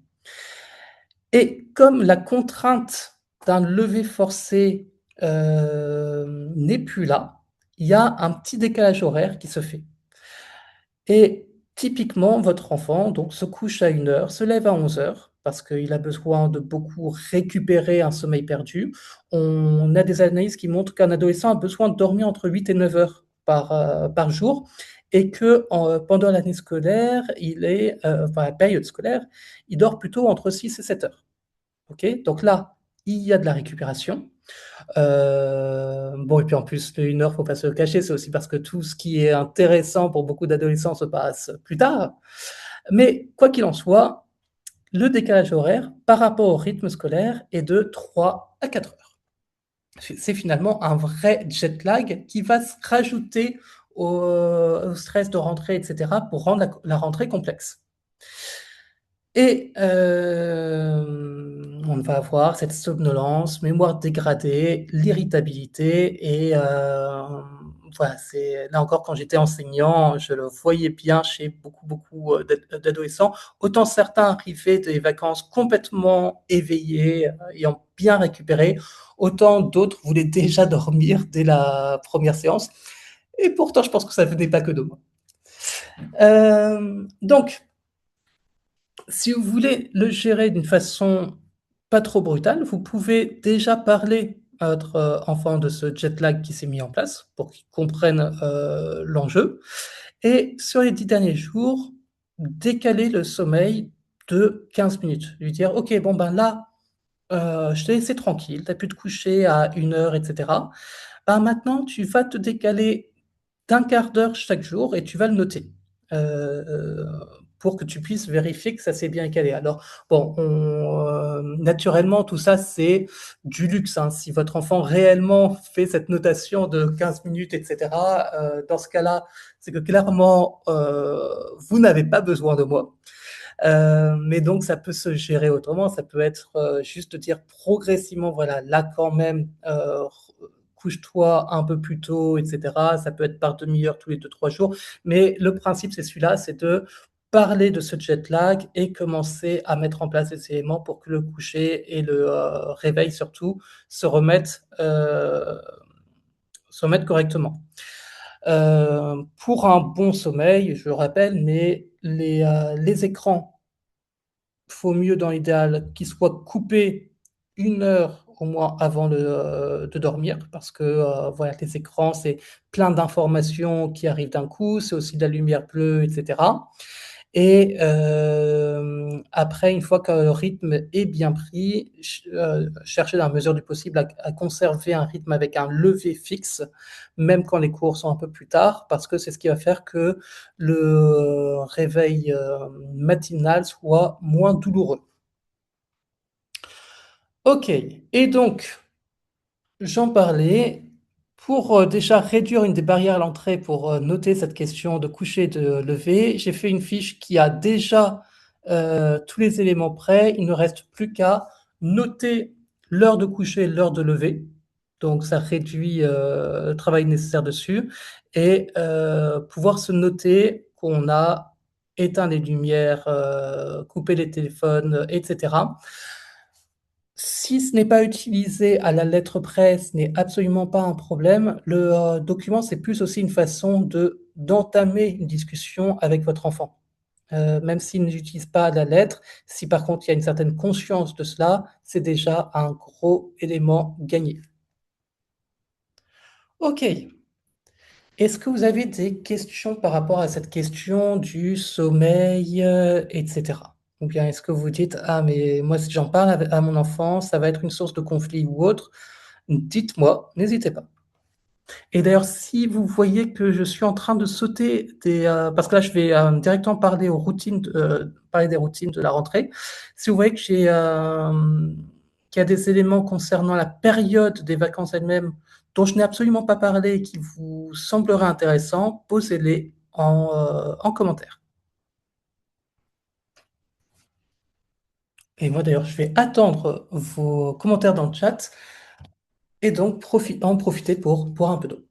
Et comme la contrainte d'un lever forcé, n'est plus là, il y a un petit décalage horaire qui se fait et typiquement, votre enfant donc se couche à 1 heure, se lève à 11 heures parce qu'il a besoin de beaucoup récupérer un sommeil perdu. On a des analyses qui montrent qu'un adolescent a besoin de dormir entre 8 et 9 heures par jour et que pendant l'année scolaire, enfin la période scolaire, il dort plutôt entre 6 et 7 heures. OK? Donc là, il y a de la récupération. Bon et puis en plus, les 1 heure, faut pas se le cacher, c'est aussi parce que tout ce qui est intéressant pour beaucoup d'adolescents se passe plus tard. Mais quoi qu'il en soit, le décalage horaire par rapport au rythme scolaire est de 3 à 4 heures. C'est finalement un vrai jet lag qui va se rajouter au stress de rentrée et cetera pour rendre la rentrée complexe. Et on va avoir cette somnolence, mémoire dégradée, l'irritabilité et voilà, c'est là encore quand j'étais enseignant, je le voyais bien chez beaucoup, d'adolescents. Autant certains arrivaient des vacances complètement éveillés, ayant bien récupéré, autant d'autres voulaient déjà dormir dès la première séance et pourtant je pense que ça venait pas que de moi. Donc si vous voulez le gérer d'une façon pas trop brutale, vous pouvez déjà parler à votre, enfant de ce jet lag qui s'est mis en place pour qu'il comprenne, l'enjeu et sur les 10 derniers jours, décaler le sommeil de 15 minutes. Lui dire: «OK, bon, ben, là, je t'ai laissé tranquille, tu as pu te coucher à 1 heure et cetera. Ben, maintenant, tu vas te décaler d'1/4 d'heure chaque jour et tu vas le noter, heu, pour que tu puisses vérifier que ça s'est bien calé. Alors bon, naturellement tout ça c'est du luxe, hein. Si votre enfant réellement fait cette notation de 15 minutes et cetera, dans ce cas-là, c'est que clairement, vous n'avez pas besoin de moi. Mais donc ça peut se gérer autrement. Ça peut être, juste dire progressivement, voilà, là quand même, couche-toi un peu plus tôt et cetera. Ça peut être par demi-heure tous les 2-3 jours. Mais le principe, c'est celui-là, c'est de parler de ce jet lag et commencer à mettre en place des éléments pour que le coucher et le, réveil surtout se remettent correctement. Pour un bon sommeil, je le rappelle, mais les écrans faut mieux dans l'idéal qu'ils soient coupés 1 heure au moins avant de dormir parce que, voilà, les écrans, c'est plein d'informations qui arrivent d'un coup, c'est aussi de la lumière bleue et cetera et après une fois que le rythme est bien pris, chercher dans la mesure du possible à conserver un rythme avec un lever fixe, même quand les cours sont un peu plus tard, parce que c'est ce qui va faire que le réveil, matinal soit moins douloureux. OK et donc j'en parlais pour, déjà réduire une des barrières à l'entrée pour, noter cette question de coucher et de lever, j'ai fait une fiche qui a déjà, tous les éléments prêts. Il ne reste plus qu'à noter l'heure de coucher et l'heure de lever. Donc ça réduit, le travail nécessaire dessus et pouvoir se noter qu'on a éteint les lumières, coupé les téléphones, et cetera. Si ce n'est pas utilisé à la lettre près, ce n'est absolument pas un problème. Le, document, c'est plus aussi une façon d'entamer une discussion avec votre enfant. Même s'il ne l'utilise pas à la lettre, si par contre il y a une certaine conscience de cela, c'est déjà un gros élément gagné. OK. Est-ce que vous avez des questions par rapport à cette question du sommeil, et cetera? Ou bien est-ce que vous dites: «Ah mais moi si j'en parle à mon enfant, ça va être une source de conflit ou autre?» Dites-moi, n'hésitez pas. Et d'ailleurs, si vous voyez que je suis en train de sauter parce que là je vais, directement parler des routines de la rentrée. Si vous voyez que qu'il y a des éléments concernant la période des vacances elles-mêmes dont je n'ai absolument pas parlé et qui vous sembleraient intéressants, posez-les en commentaire. Et moi d'ailleurs, je vais attendre vos commentaires dans le chat et donc en profiter pour boire un peu d'eau.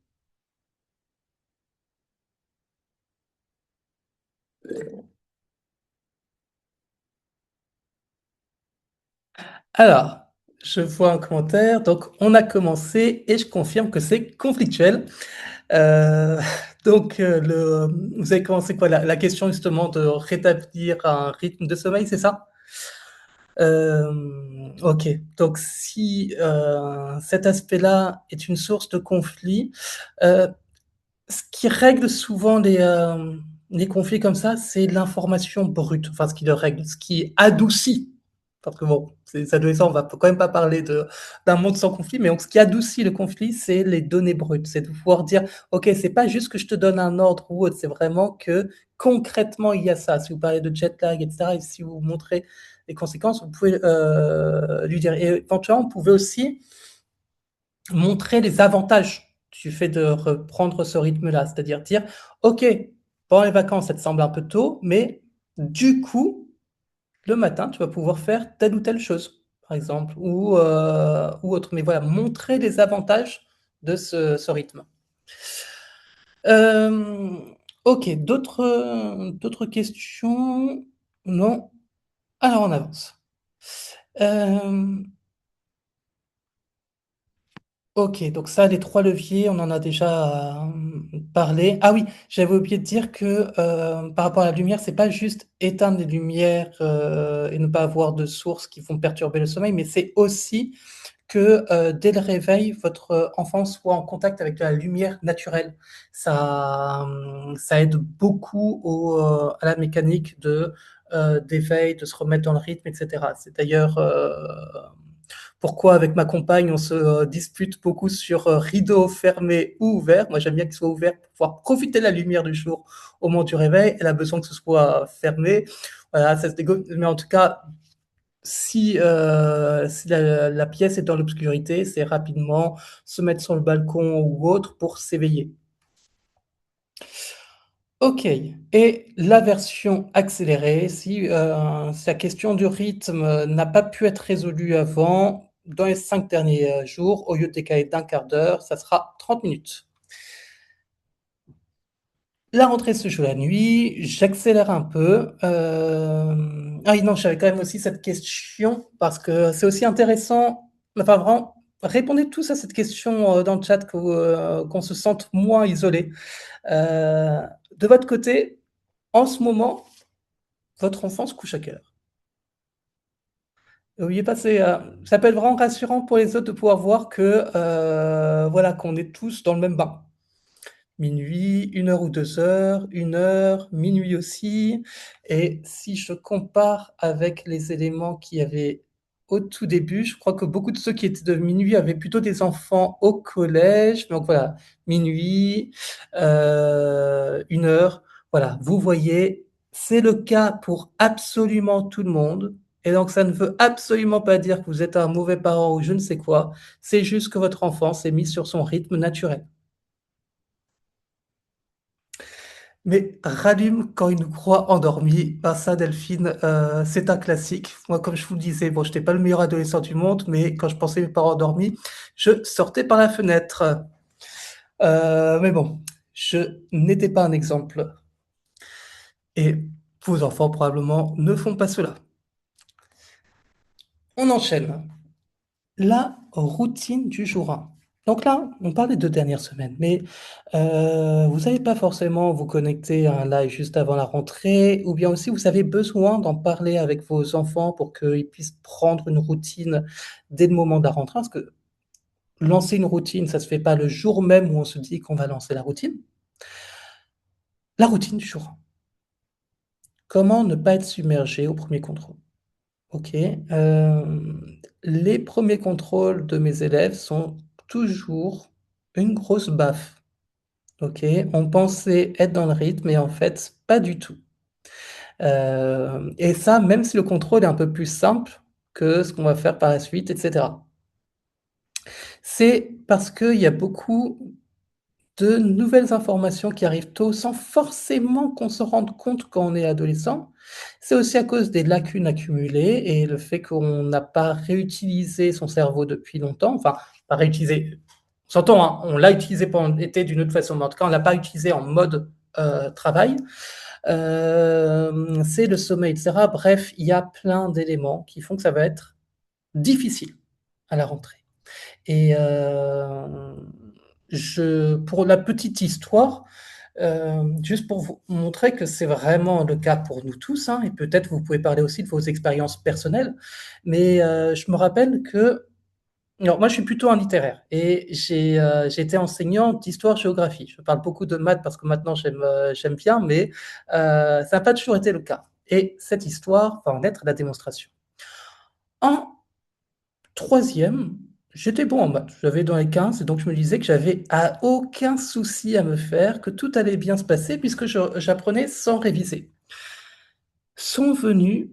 Alors, je vois un commentaire, donc on a commencé et je confirme que c'est conflictuel. Heu, donc vous avez commencé quoi? La question justement de rétablir un rythme de sommeil, c'est ça? OK, donc si, cet aspect-là est une source de conflit, heu, ce qui règle souvent les conflits comme ça, c'est l'information brute, enfin ce qui le règle, ce qui adoucit. Parce que bon, c'est adolescent, on va quand même pas parler d'un monde sans conflit, mais donc ce qui adoucit le conflit, c'est les données brutes. C'est de pouvoir dire, OK, c'est pas juste que je te donne un ordre ou autre, c'est vraiment que concrètement, il y a ça. Si vous parlez de jet lag, etc., et si vous montrez les conséquences, vous pouvez lui dire. Et éventuellement, vous pouvez aussi montrer les avantages du fait de reprendre ce rythme-là. C'est-à-dire dire, OK, pendant les vacances, ça te semble un peu tôt, mais du coup, le matin, tu vas pouvoir faire telle ou telle chose, par exemple, ou autre. Mais voilà, montrer les avantages de ce rythme. Ok, d'autres questions? Non. Alors on avance. Euh, Ok, donc ça, les trois leviers, on en a déjà parlé. Ah oui, j'avais oublié de dire que par rapport à la lumière, c'est pas juste éteindre les lumières et ne pas avoir de sources qui vont perturber le sommeil, mais c'est aussi que dès le réveil, votre enfant soit en contact avec de la lumière naturelle. Ça aide beaucoup à la mécanique d'éveil, de se remettre dans le rythme, etc. C'est d'ailleurs pourquoi avec ma compagne on se dispute beaucoup sur rideau fermé ou ouvert. Moi j'aime bien qu'il soit ouvert pour pouvoir profiter de la lumière du jour au moment du réveil. Elle a besoin que ce soit fermé. Voilà, ça se négocie. Mais en tout cas, si la pièce est dans l'obscurité, c'est rapidement se mettre sur le balcon ou autre pour s'éveiller. Ok, et la version accélérée, si la question du rythme n'a pas pu être résolue avant, dans les 5 derniers jours, au lieu de décaler d'un quart d'heure, ça sera 30 minutes. La rentrée se joue la nuit, j'accélère un peu. Ah oui, non, j'avais quand même aussi cette question, parce que c'est aussi intéressant, enfin vraiment, répondez tous à cette question dans le chat, qu'on se sente moins isolé. Euh, de votre côté, en ce moment, votre enfant se couche à quelle heure? N'oubliez pas, ça peut être vraiment rassurant pour les autres de pouvoir voir que voilà, qu'on est tous dans le même bain. Minuit, 1 heure ou 2 heures, 1 heure, minuit aussi. Et si je compare avec les éléments qu'il y avait au tout début, je crois que beaucoup de ceux qui étaient de minuit avaient plutôt des enfants au collège. Donc voilà, minuit, 1 heure. Voilà, vous voyez, c'est le cas pour absolument tout le monde. Et donc, ça ne veut absolument pas dire que vous êtes un mauvais parent ou je ne sais quoi. C'est juste que votre enfant s'est mis sur son rythme naturel. Mais rallume quand il nous croit endormis. Ben ça, Delphine, c'est un classique. Moi, comme je vous le disais, bon, je n'étais pas le meilleur adolescent du monde, mais quand je pensais mes parents endormis, je sortais par la fenêtre. Mais bon, je n'étais pas un exemple. Et vos enfants, probablement, ne font pas cela. On enchaîne. La routine du jour 1. Donc là, on parle des 2 dernières semaines, mais vous n'allez pas forcément vous connecter à un live juste avant la rentrée ou bien aussi vous avez besoin d'en parler avec vos enfants pour qu'ils puissent prendre une routine dès le moment de la rentrée. Parce que lancer une routine, ça ne se fait pas le jour même où on se dit qu'on va lancer la routine. La routine du jour 1. Comment ne pas être submergé au premier contrôle? OK, les premiers contrôles de mes élèves sont toujours une grosse baffe. OK, on pensait être dans le rythme et en fait, pas du tout. Et ça, même si le contrôle est un peu plus simple que ce qu'on va faire par la suite et cetera. C'est parce qu'il y a beaucoup de nouvelles informations qui arrivent tôt sans forcément qu'on se rende compte quand on est adolescent. C'est aussi à cause des lacunes accumulées et le fait qu'on n'a pas réutilisé son cerveau depuis longtemps. Enfin, pas réutilisé, on s'entend, hein, on l'a utilisé pendant l'été d'une autre façon, mais en tout cas, on l'a pas utilisé en mode travail. C'est le sommeil, etc. Bref, il y a plein d'éléments qui font que ça va être difficile à la rentrée. Et pour la petite histoire, juste pour vous montrer que c'est vraiment le cas pour nous tous, hein, et peut-être vous pouvez parler aussi de vos expériences personnelles, mais je me rappelle que alors moi je suis plutôt un littéraire et j'ai été enseignant d'histoire-géographie. Je parle beaucoup de maths parce que maintenant j'aime bien, mais ça n'a pas toujours été le cas. Et cette histoire va en être la démonstration. En troisième, j'étais bon en maths. J'avais dans les 15 et donc je me disais que j'avais à aucun souci à me faire, que tout allait bien se passer puisque j'apprenais sans réviser. Sont venues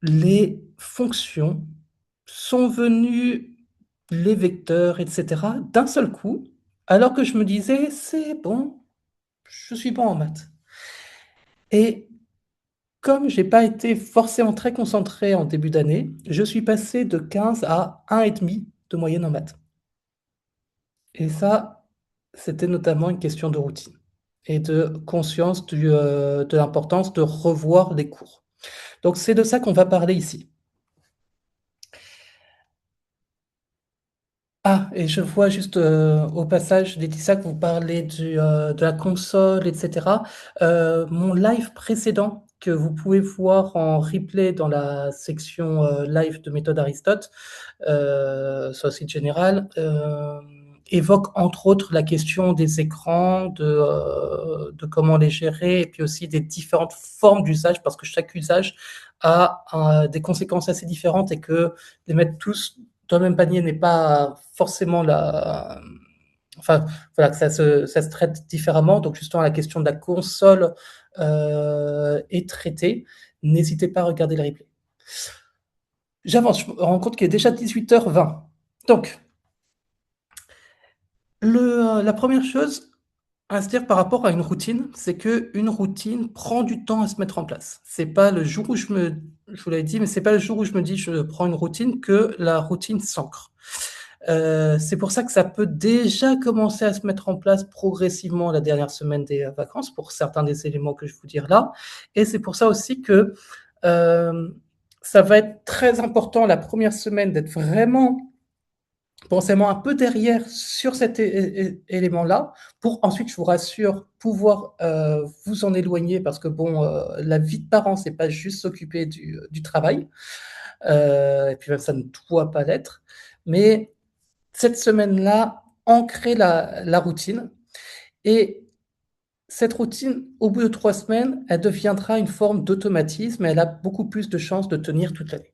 les fonctions, sont venus les vecteurs, etc., d'un seul coup, alors que je me disais, c'est bon, je suis bon en maths. Et comme j'ai pas été forcément très concentré en début d'année, je suis passé de 15 à 1,5 de moyenne en maths. Et ça, c'était notamment une question de routine et de conscience de l'importance de revoir les cours. Donc c'est de ça qu'on va parler ici. Ah, et je vois juste au passage, Laetitia, que vous parlez de la console, etc. Mon live précédent, que vous pouvez voir en replay dans la section live de Méthode Aristote, sur le site général, évoque entre autres la question des écrans, de comment les gérer, et puis aussi des différentes formes d'usage, parce que chaque usage a des conséquences assez différentes et que les mettre tous dans le même panier n'est pas forcément la. Enfin, voilà, que ça se traite différemment. Donc, justement, la question de la console est traitée. N'hésitez pas à regarder le replay. J'avance, je me rends compte qu'il est déjà 18h20. Donc, la première chose à se dire par rapport à une routine, c'est qu'une routine prend du temps à se mettre en place. C'est pas le jour où je vous l'avais dit, mais c'est pas le jour où je me dis je prends une routine que la routine s'ancre. C'est pour ça que ça peut déjà commencer à se mettre en place progressivement la dernière semaine des vacances, pour certains des éléments que je vais vous dire là. Et c'est pour ça aussi que euh, ça va être très important la première semaine d'être vraiment potentiellement un peu derrière sur cet élément-là, pour ensuite, je vous rassure, pouvoir vous en éloigner, parce que bon, la vie de parent, c'est pas juste s'occuper du travail, et puis même ça ne doit pas l'être, mais cette semaine-là, ancrer la routine, et cette routine, au bout de 3 semaines, elle deviendra une forme d'automatisme, et elle a beaucoup plus de chances de tenir toute l'année.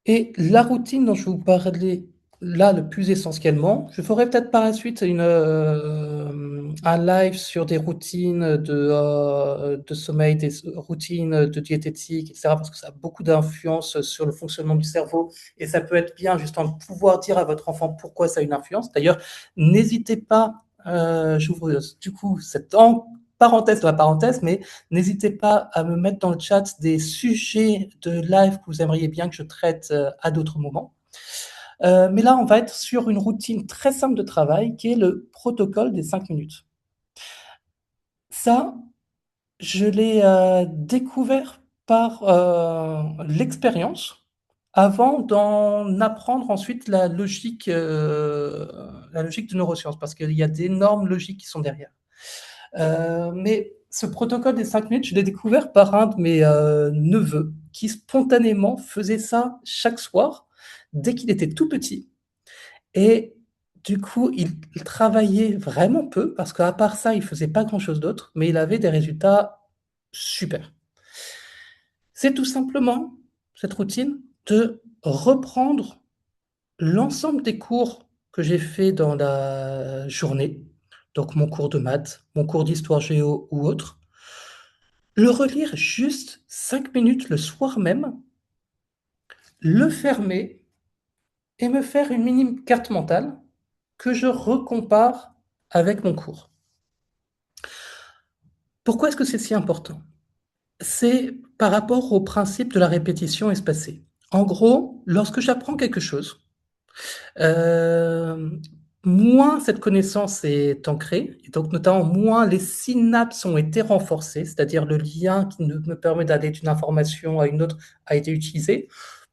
Et la routine dont je vais vous parler là le plus essentiellement, je ferai peut-être par la suite un live sur des routines de sommeil, des routines de diététique, etc., parce que ça a beaucoup d'influence sur le fonctionnement du cerveau et ça peut être bien justement de pouvoir dire à votre enfant pourquoi ça a une influence. D'ailleurs, n'hésitez pas, j'ouvre du coup cette parenthèse de la parenthèse, mais n'hésitez pas à me mettre dans le chat des sujets de live que vous aimeriez bien que je traite à d'autres moments. Mais là, on va être sur une routine très simple de travail qui est le protocole des 5 minutes. Ça, je l'ai découvert par l'expérience avant d'en apprendre ensuite la logique de neurosciences, parce qu'il y a d'énormes logiques qui sont derrière. Mais ce protocole des 5 minutes, je l'ai découvert par un de mes neveux qui spontanément faisait ça chaque soir dès qu'il était tout petit. Et du coup, il travaillait vraiment peu parce qu'à part ça, il faisait pas grand-chose d'autre, mais il avait des résultats super. C'est tout simplement cette routine de reprendre l'ensemble des cours que j'ai fait dans la journée, donc mon cours de maths, mon cours d'histoire géo ou autre, le relire juste 5 minutes le soir même, le fermer et me faire une mini carte mentale que je recompare avec mon cours. Pourquoi est-ce que c'est si important? C'est par rapport au principe de la répétition espacée. En gros, lorsque j'apprends quelque chose, euh, moins cette connaissance est ancrée, et donc notamment moins les synapses ont été renforcées, c'est-à-dire le lien qui me permet d'aller d'une information à une autre a été utilisé,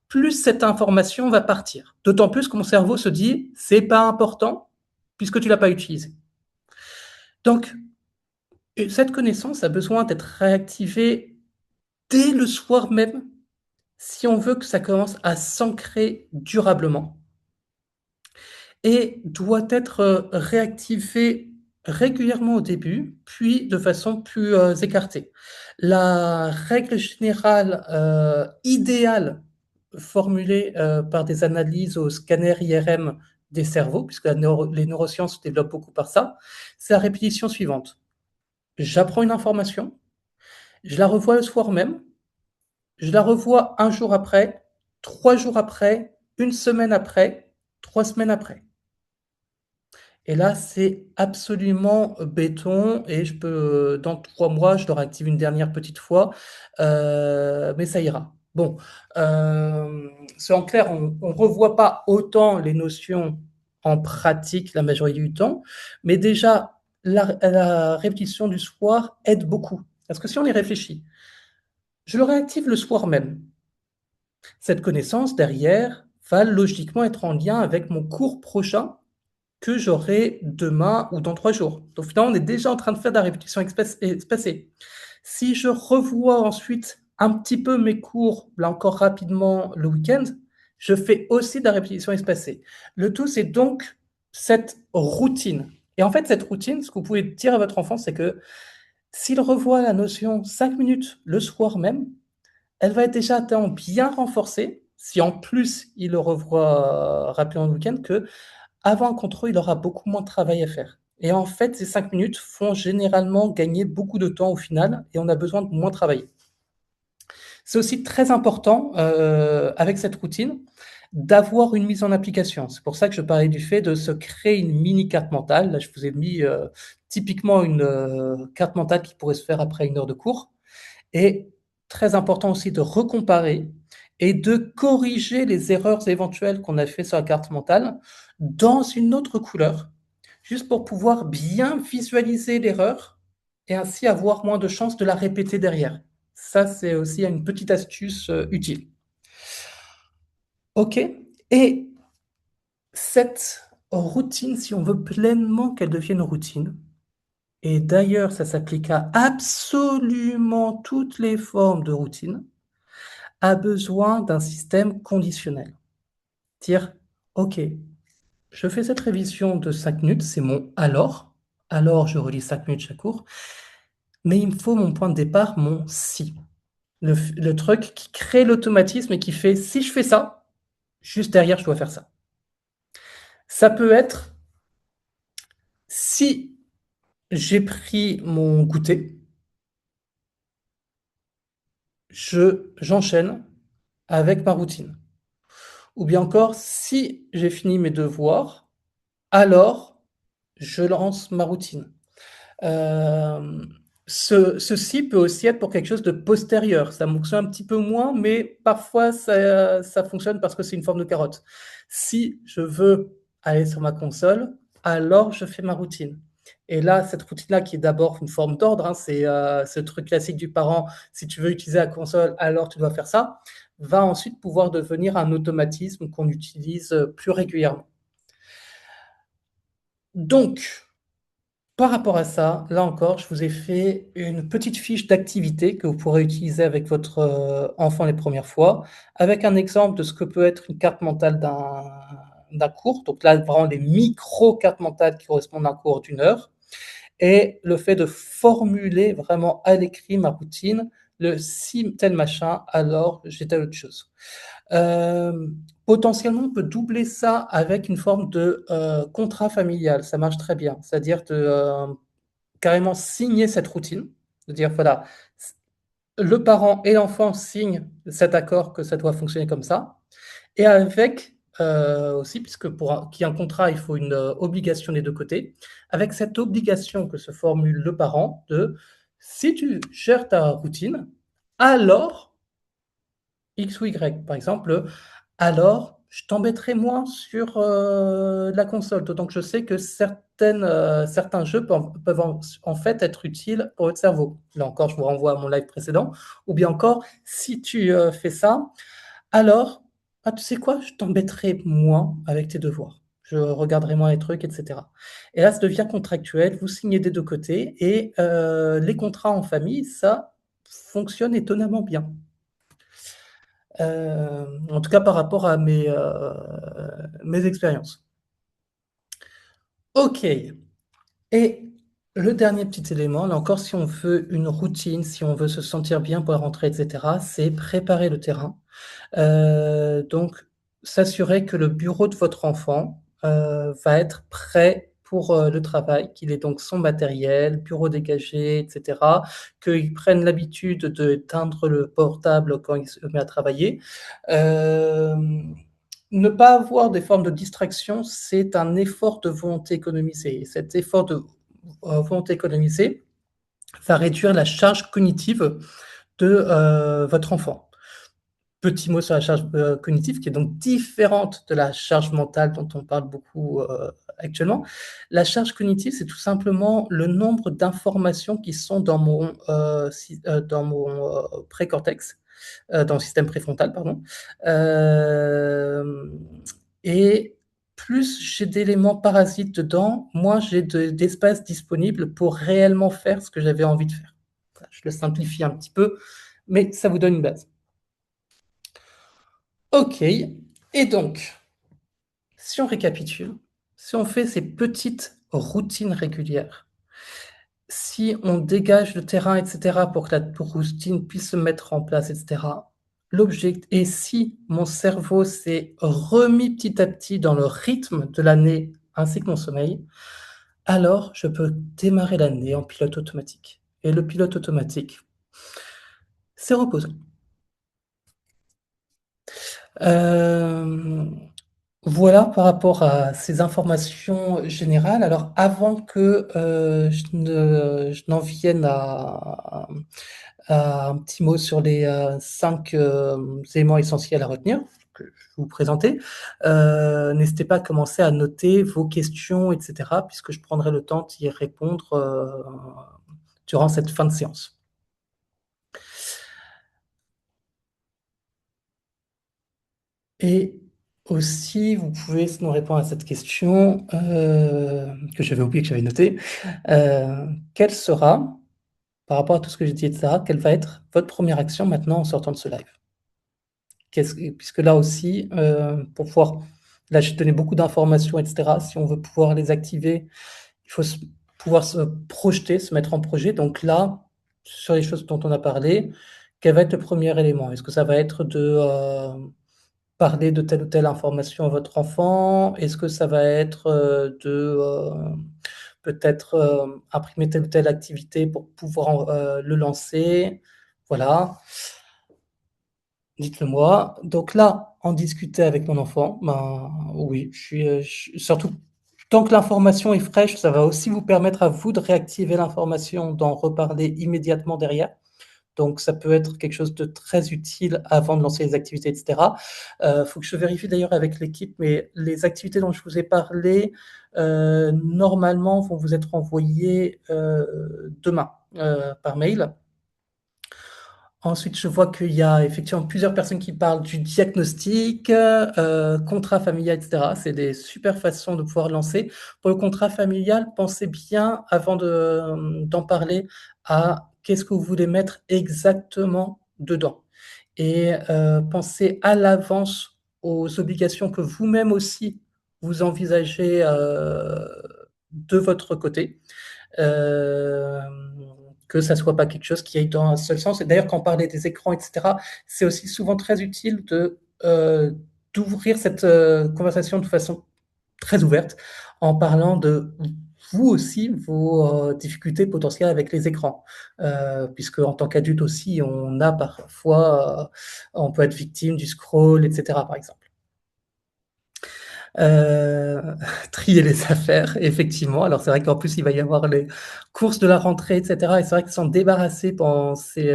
plus cette information va partir. D'autant plus que mon cerveau se dit, c'est pas important puisque tu l'as pas utilisé. Donc, cette connaissance a besoin d'être réactivée dès le soir même si on veut que ça commence à s'ancrer durablement et doit être réactivée régulièrement au début, puis de façon plus, écartée. La règle générale, idéale formulée, par des analyses au scanner IRM des cerveaux, puisque la les neurosciences se développent beaucoup par ça, c'est la répétition suivante: j'apprends une information, je la revois le soir même, je la revois un jour après, 3 jours après, une semaine après, 3 semaines après. Et là, c'est absolument béton et je peux, dans 3 mois, je le réactive une dernière petite fois, mais ça ira. Bon, c'est en clair, on revoit pas autant les notions en pratique la majorité du temps, mais déjà la répétition du soir aide beaucoup. Parce que si on y réfléchit, je le réactive le soir même. Cette connaissance derrière va logiquement être en lien avec mon cours prochain que j'aurai demain ou dans 3 jours. Donc finalement, on est déjà en train de faire de la répétition espacée. Si je revois ensuite un petit peu mes cours, là encore rapidement le week-end, je fais aussi de la répétition espacée. Le tout, c'est donc cette routine. Et en fait, cette routine, ce que vous pouvez dire à votre enfant, c'est que s'il revoit la notion 5 minutes le soir même, elle va être déjà tellement bien renforcée, si en plus il le revoit rapidement le week-end, que avant un contrôle, il aura beaucoup moins de travail à faire. Et en fait, ces 5 minutes font généralement gagner beaucoup de temps au final et on a besoin de moins travailler. C'est aussi très important, avec cette routine, d'avoir une mise en application. C'est pour ça que je parlais du fait de se créer une mini carte mentale. Là, je vous ai mis, typiquement une, carte mentale qui pourrait se faire après 1 heure de cours et très important aussi de recomparer et de corriger les erreurs éventuelles qu'on a fait sur la carte mentale dans une autre couleur, juste pour pouvoir bien visualiser l'erreur et ainsi avoir moins de chances de la répéter derrière. Ça, c'est aussi une petite astuce, utile. OK, et cette routine, si on veut pleinement qu'elle devienne routine, et d'ailleurs ça s'applique à absolument toutes les formes de routine, a besoin d'un système conditionnel. Dire: «OK, je fais cette révision de 5 minutes, c'est mon alors je relis 5 minutes chaque cours, mais il me faut mon point de départ, mon si». Le truc qui crée l'automatisme et qui fait: «Si je fais ça, juste derrière je dois faire ça». Ça peut être: si j'ai pris mon goûter, j'enchaîne avec ma routine. Ou bien encore, si j'ai fini mes devoirs, alors je lance ma routine. Hem, ceci peut aussi être pour quelque chose de postérieur. Ça fonctionne un petit peu moins, mais parfois ça fonctionne parce que c'est une forme de carotte. Si je veux aller sur ma console, alors je fais ma routine et là, cette routine-là qui est d'abord une forme d'ordre, hein, c'est, ce truc classique du parent: «Si tu veux utiliser la console, alors tu dois faire ça», va ensuite pouvoir devenir un automatisme qu'on utilise, plus régulièrement. Donc par rapport à ça, là encore, je vous ai fait une petite fiche d'activité que vous pourrez utiliser avec votre, enfant les premières fois, avec un exemple de ce que peut être une carte mentale d'un cours. Donc là, vraiment des micro cartes mentales qui correspondent à un cours d'1 heure et le fait de formuler vraiment à l'écrit ma routine, le si tel machin, alors j'ai telle autre chose. Potentiellement, on peut doubler ça avec une forme de, contrat familial. Ça marche très bien. C'est-à-dire de, carrément signer cette routine, de dire voilà, c le parent et l'enfant signent cet accord que ça doit fonctionner comme ça et avec, aussi puisque pour qu'il y ait un contrat, il faut une, obligation des 2 côtés. Avec cette obligation que se formule le parent de: «Si tu gères ta routine, alors X ou Y». Par exemple, alors je t'embêterai moins sur, la console, d'autant que je sais que certains jeux peuvent en fait être utiles pour votre cerveau. Là encore, je vous renvoie à mon live précédent ou bien encore, si tu, fais ça, alors, ah, tu sais quoi? Je t'embêterai moins avec tes devoirs. Je regarderai moins les trucs et cetera et là, ça devient contractuel, vous signez des 2 côtés et les contrats en famille, ça fonctionne étonnamment bien. En tout cas par rapport à mes expériences. OK, et Le dernier petit élément, là encore, si on veut une routine, si on veut se sentir bien pour la rentrée et cetera, c'est préparer le terrain. Donc s'assurer que le bureau de votre enfant, va être prêt pour, le travail, qu'il ait donc son matériel, bureau dégagé et cetera, qu'il prenne l'habitude d'éteindre le portable quand il se met à travailler. Hem, Ne pas avoir des formes de distraction, c'est un effort de volonté économisée et cet effort de, volonté économisée va réduire la charge cognitive de, votre enfant. Petit mot sur la charge, cognitive qui est donc différente de la charge mentale dont on parle beaucoup, actuellement. La charge cognitive, c'est tout simplement le nombre d'informations qui sont dans mon, précortex, dans le système préfrontal, pardon. Hem Et plus j'ai d'éléments parasites dedans, moins j'ai d'espace disponible pour réellement faire ce que j'avais envie de faire. Voilà, je le simplifie un petit peu, mais ça vous donne une base. OK, et donc, si on récapitule, si on fait ces petites routines régulières, si on dégage le terrain et cetera pour que la routine puisse se mettre en place et cetera, et si mon cerveau s'est remis petit à petit dans le rythme de l'année ainsi que mon sommeil, alors je peux démarrer l'année en pilote automatique et le pilote automatique, c'est reposant. Hem Voilà par rapport à ces informations générales. Alors avant que, je n'en vienne à un petit mot sur les, 5, éléments essentiels à retenir, que je vais vous présenter, n'hésitez pas à commencer à noter vos questions et cetera, puisque je prendrai le temps d'y répondre, durant cette fin de séance. Et aussi, vous pouvez nous répondre à cette question, que j'avais oublié, que j'avais notée. Quelle sera, par rapport à tout ce que j'ai dit et cetera, quelle va être votre première action maintenant en sortant de ce live? Puisque là aussi, pour pouvoir, là, j'ai donné beaucoup d'informations et cetera. Si on veut pouvoir les activer, il faut pouvoir se projeter, se mettre en projet. Donc là, sur les choses dont on a parlé, quel va être le premier élément? Est-ce que ça va être de, parler de telle ou telle information à votre enfant? Est-ce que ça va être, peut-être, imprimer telle ou telle activité pour pouvoir le lancer? Voilà, dites-le moi. Donc là, en discuter avec mon enfant, ben, oui, surtout tant que l'information est fraîche, ça va aussi vous permettre à vous de réactiver l'information, d'en reparler immédiatement derrière. Donc ça peut être quelque chose de très utile avant de lancer les activités et cetera. Faut que je vérifie d'ailleurs avec l'équipe, mais les activités dont je vous ai parlé, normalement vont vous être envoyées, demain, par mail. Ensuite, je vois qu'il y a effectivement plusieurs personnes qui parlent du diagnostic, contrat familial et cetera. C'est des super façons de pouvoir lancer. Pour le contrat familial, pensez bien avant d'en parler à qu'est-ce que vous voulez mettre exactement dedans et pensez à l'avance aux obligations que vous-même aussi vous envisagez, de votre côté. Que ça soit pas quelque chose qui aille dans un seul sens. Et d'ailleurs, quand on parlait des écrans et cetera, c'est aussi souvent très utile d'ouvrir cette, conversation de façon très ouverte, en parlant de vous aussi, vos, difficultés potentielles avec les écrans. Puisque en tant qu'adulte aussi, on a parfois, on peut être victime du scroll et cetera, par exemple. Heu, Trier les affaires, effectivement. Alors c'est vrai qu'en plus, il va y avoir les courses de la rentrée et cetera et c'est vrai que s'en débarrasser pendant ces,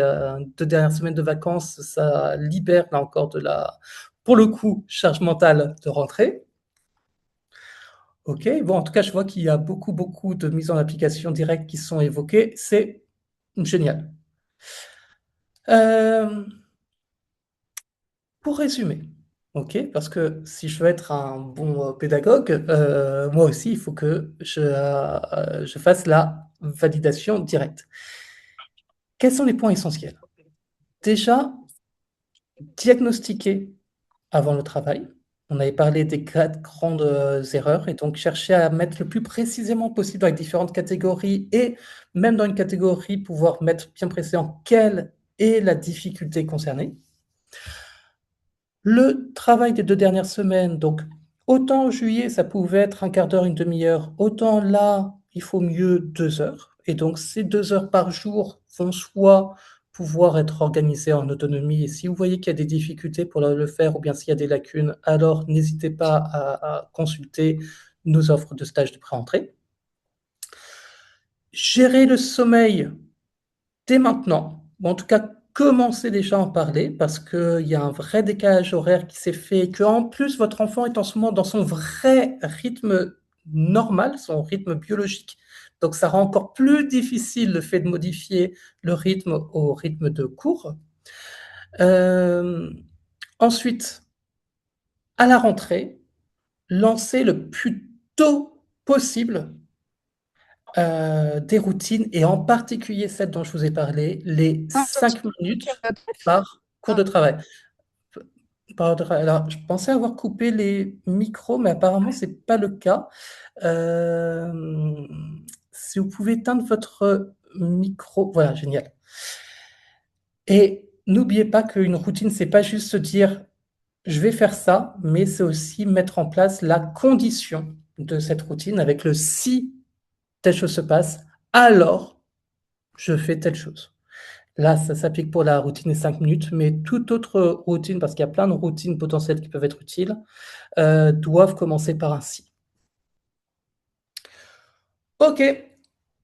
2 dernières semaines de vacances, ça libère là encore de la, pour le coup, charge mentale de rentrée. OK, bon, en tout cas, je vois qu'il y a beaucoup, beaucoup de mises en application directes qui sont évoquées. C'est génial. Hem Pour résumer, OK? Parce que si je veux être un bon, pédagogue, moi aussi il faut que je fasse la validation directe. Quels sont les points essentiels? Déjà, diagnostiquer avant le travail. On avait parlé des 4 grandes, erreurs et donc chercher à mettre le plus précisément possible avec différentes catégories et même dans une catégorie, pouvoir mettre bien précisément quelle est la difficulté concernée. Le travail des 2 dernières semaines, donc autant en juillet, ça pouvait être un quart d'heure, une demi-heure, autant là, il faut mieux 2 heures et donc ces 2 heures par jour vont soit pouvoir être organisées en autonomie et si vous voyez qu'il y a des difficultés pour le faire ou bien s'il y a des lacunes, alors n'hésitez pas à consulter nos offres de stage de pré-entrée. Gérer le sommeil dès maintenant, ou en tout cas, commencez déjà à en parler parce qu'il y a un vrai décalage horaire qui s'est fait et qu'en plus votre enfant est en ce moment dans son vrai rythme normal, son rythme biologique. Donc ça rend encore plus difficile le fait de modifier le rythme au rythme de cours. Ensuite, à la rentrée, lancez le plus tôt possible des routines et en particulier celle dont je vous ai parlé, les 5 minutes par cours de travail. Alors, je pensais avoir coupé les micros, mais apparemment, c'est pas le cas. Si vous pouvez éteindre votre micro, voilà, génial. Et n'oubliez pas qu'une routine, c'est pas juste se dire je vais faire ça, mais c'est aussi mettre en place la condition de cette routine avec le si telle chose se passe, alors je fais telle chose. Là, ça s'applique pour la routine des 5 minutes, mais toute autre routine, parce qu'il y a plein de routines potentielles qui peuvent être utiles, doivent commencer par un si. OK,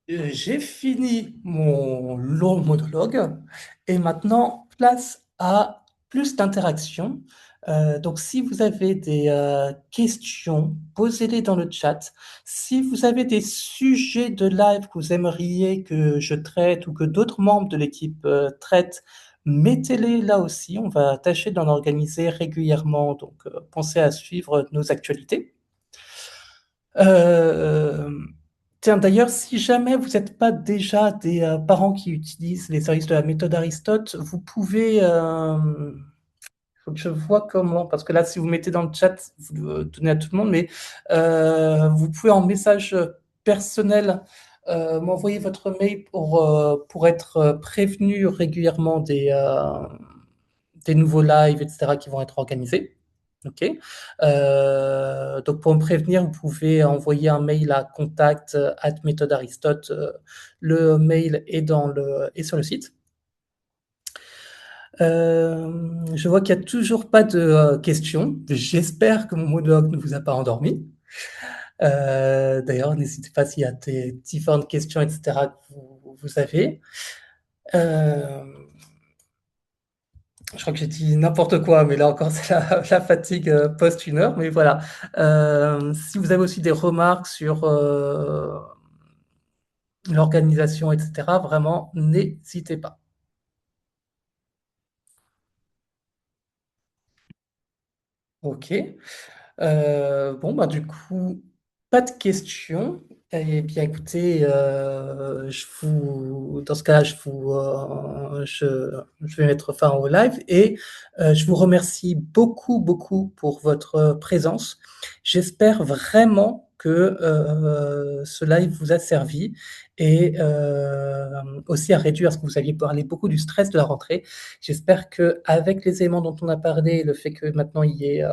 j'ai fini mon long monologue et maintenant place à plus d'interaction. Donc si vous avez des, questions, posez-les dans le chat. Si vous avez des sujets de live que vous aimeriez que je traite ou que d'autres membres de l'équipe, traitent, mettez-les là aussi. On va tâcher d'en organiser régulièrement, donc pensez à suivre nos actualités. Tiens, d'ailleurs, si jamais vous n'êtes pas déjà des parents qui utilisent les services de la méthode Aristote, vous pouvez, faut que je vois comment, parce que là, si vous mettez dans le chat, vous le donnez à tout le monde, mais vous pouvez en message personnel m'envoyer votre mail pour être prévenu régulièrement des nouveaux lives, etc., qui vont être organisés. OK. Donc pour me prévenir, vous pouvez envoyer un mail à contact@méthodearistote. Le mail est sur le site. Je vois qu'il y a toujours pas de questions. J'espère que mon monologue ne vous a pas endormi. D'ailleurs, n'hésitez pas s'il y a des différentes questions, etc., que vous avez. Je crois que j'ai dit n'importe quoi, mais là encore, c'est la fatigue post 1 heure. Mais voilà. Si vous avez aussi des remarques sur l'organisation, etc., vraiment, n'hésitez pas. OK. Bon, bah, du coup, pas de questions. Eh bien, écoutez, dans ce cas-là, je vais mettre fin au live et je vous remercie beaucoup, beaucoup pour votre présence. J'espère vraiment que ce live vous a servi et aussi à réduire, parce que vous aviez parlé beaucoup du stress de la rentrée. J'espère qu'avec les éléments dont on a parlé, le fait que maintenant il y ait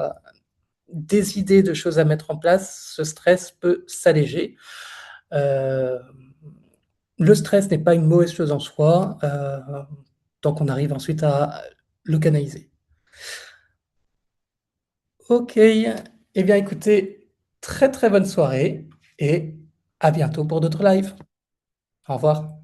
des idées de choses à mettre en place, ce stress peut s'alléger. Euh, le stress n'est pas une mauvaise chose en soi, tant qu'on arrive ensuite à le canaliser. Ok, eh bien écoutez, très très bonne soirée et à bientôt pour d'autres lives. Au revoir.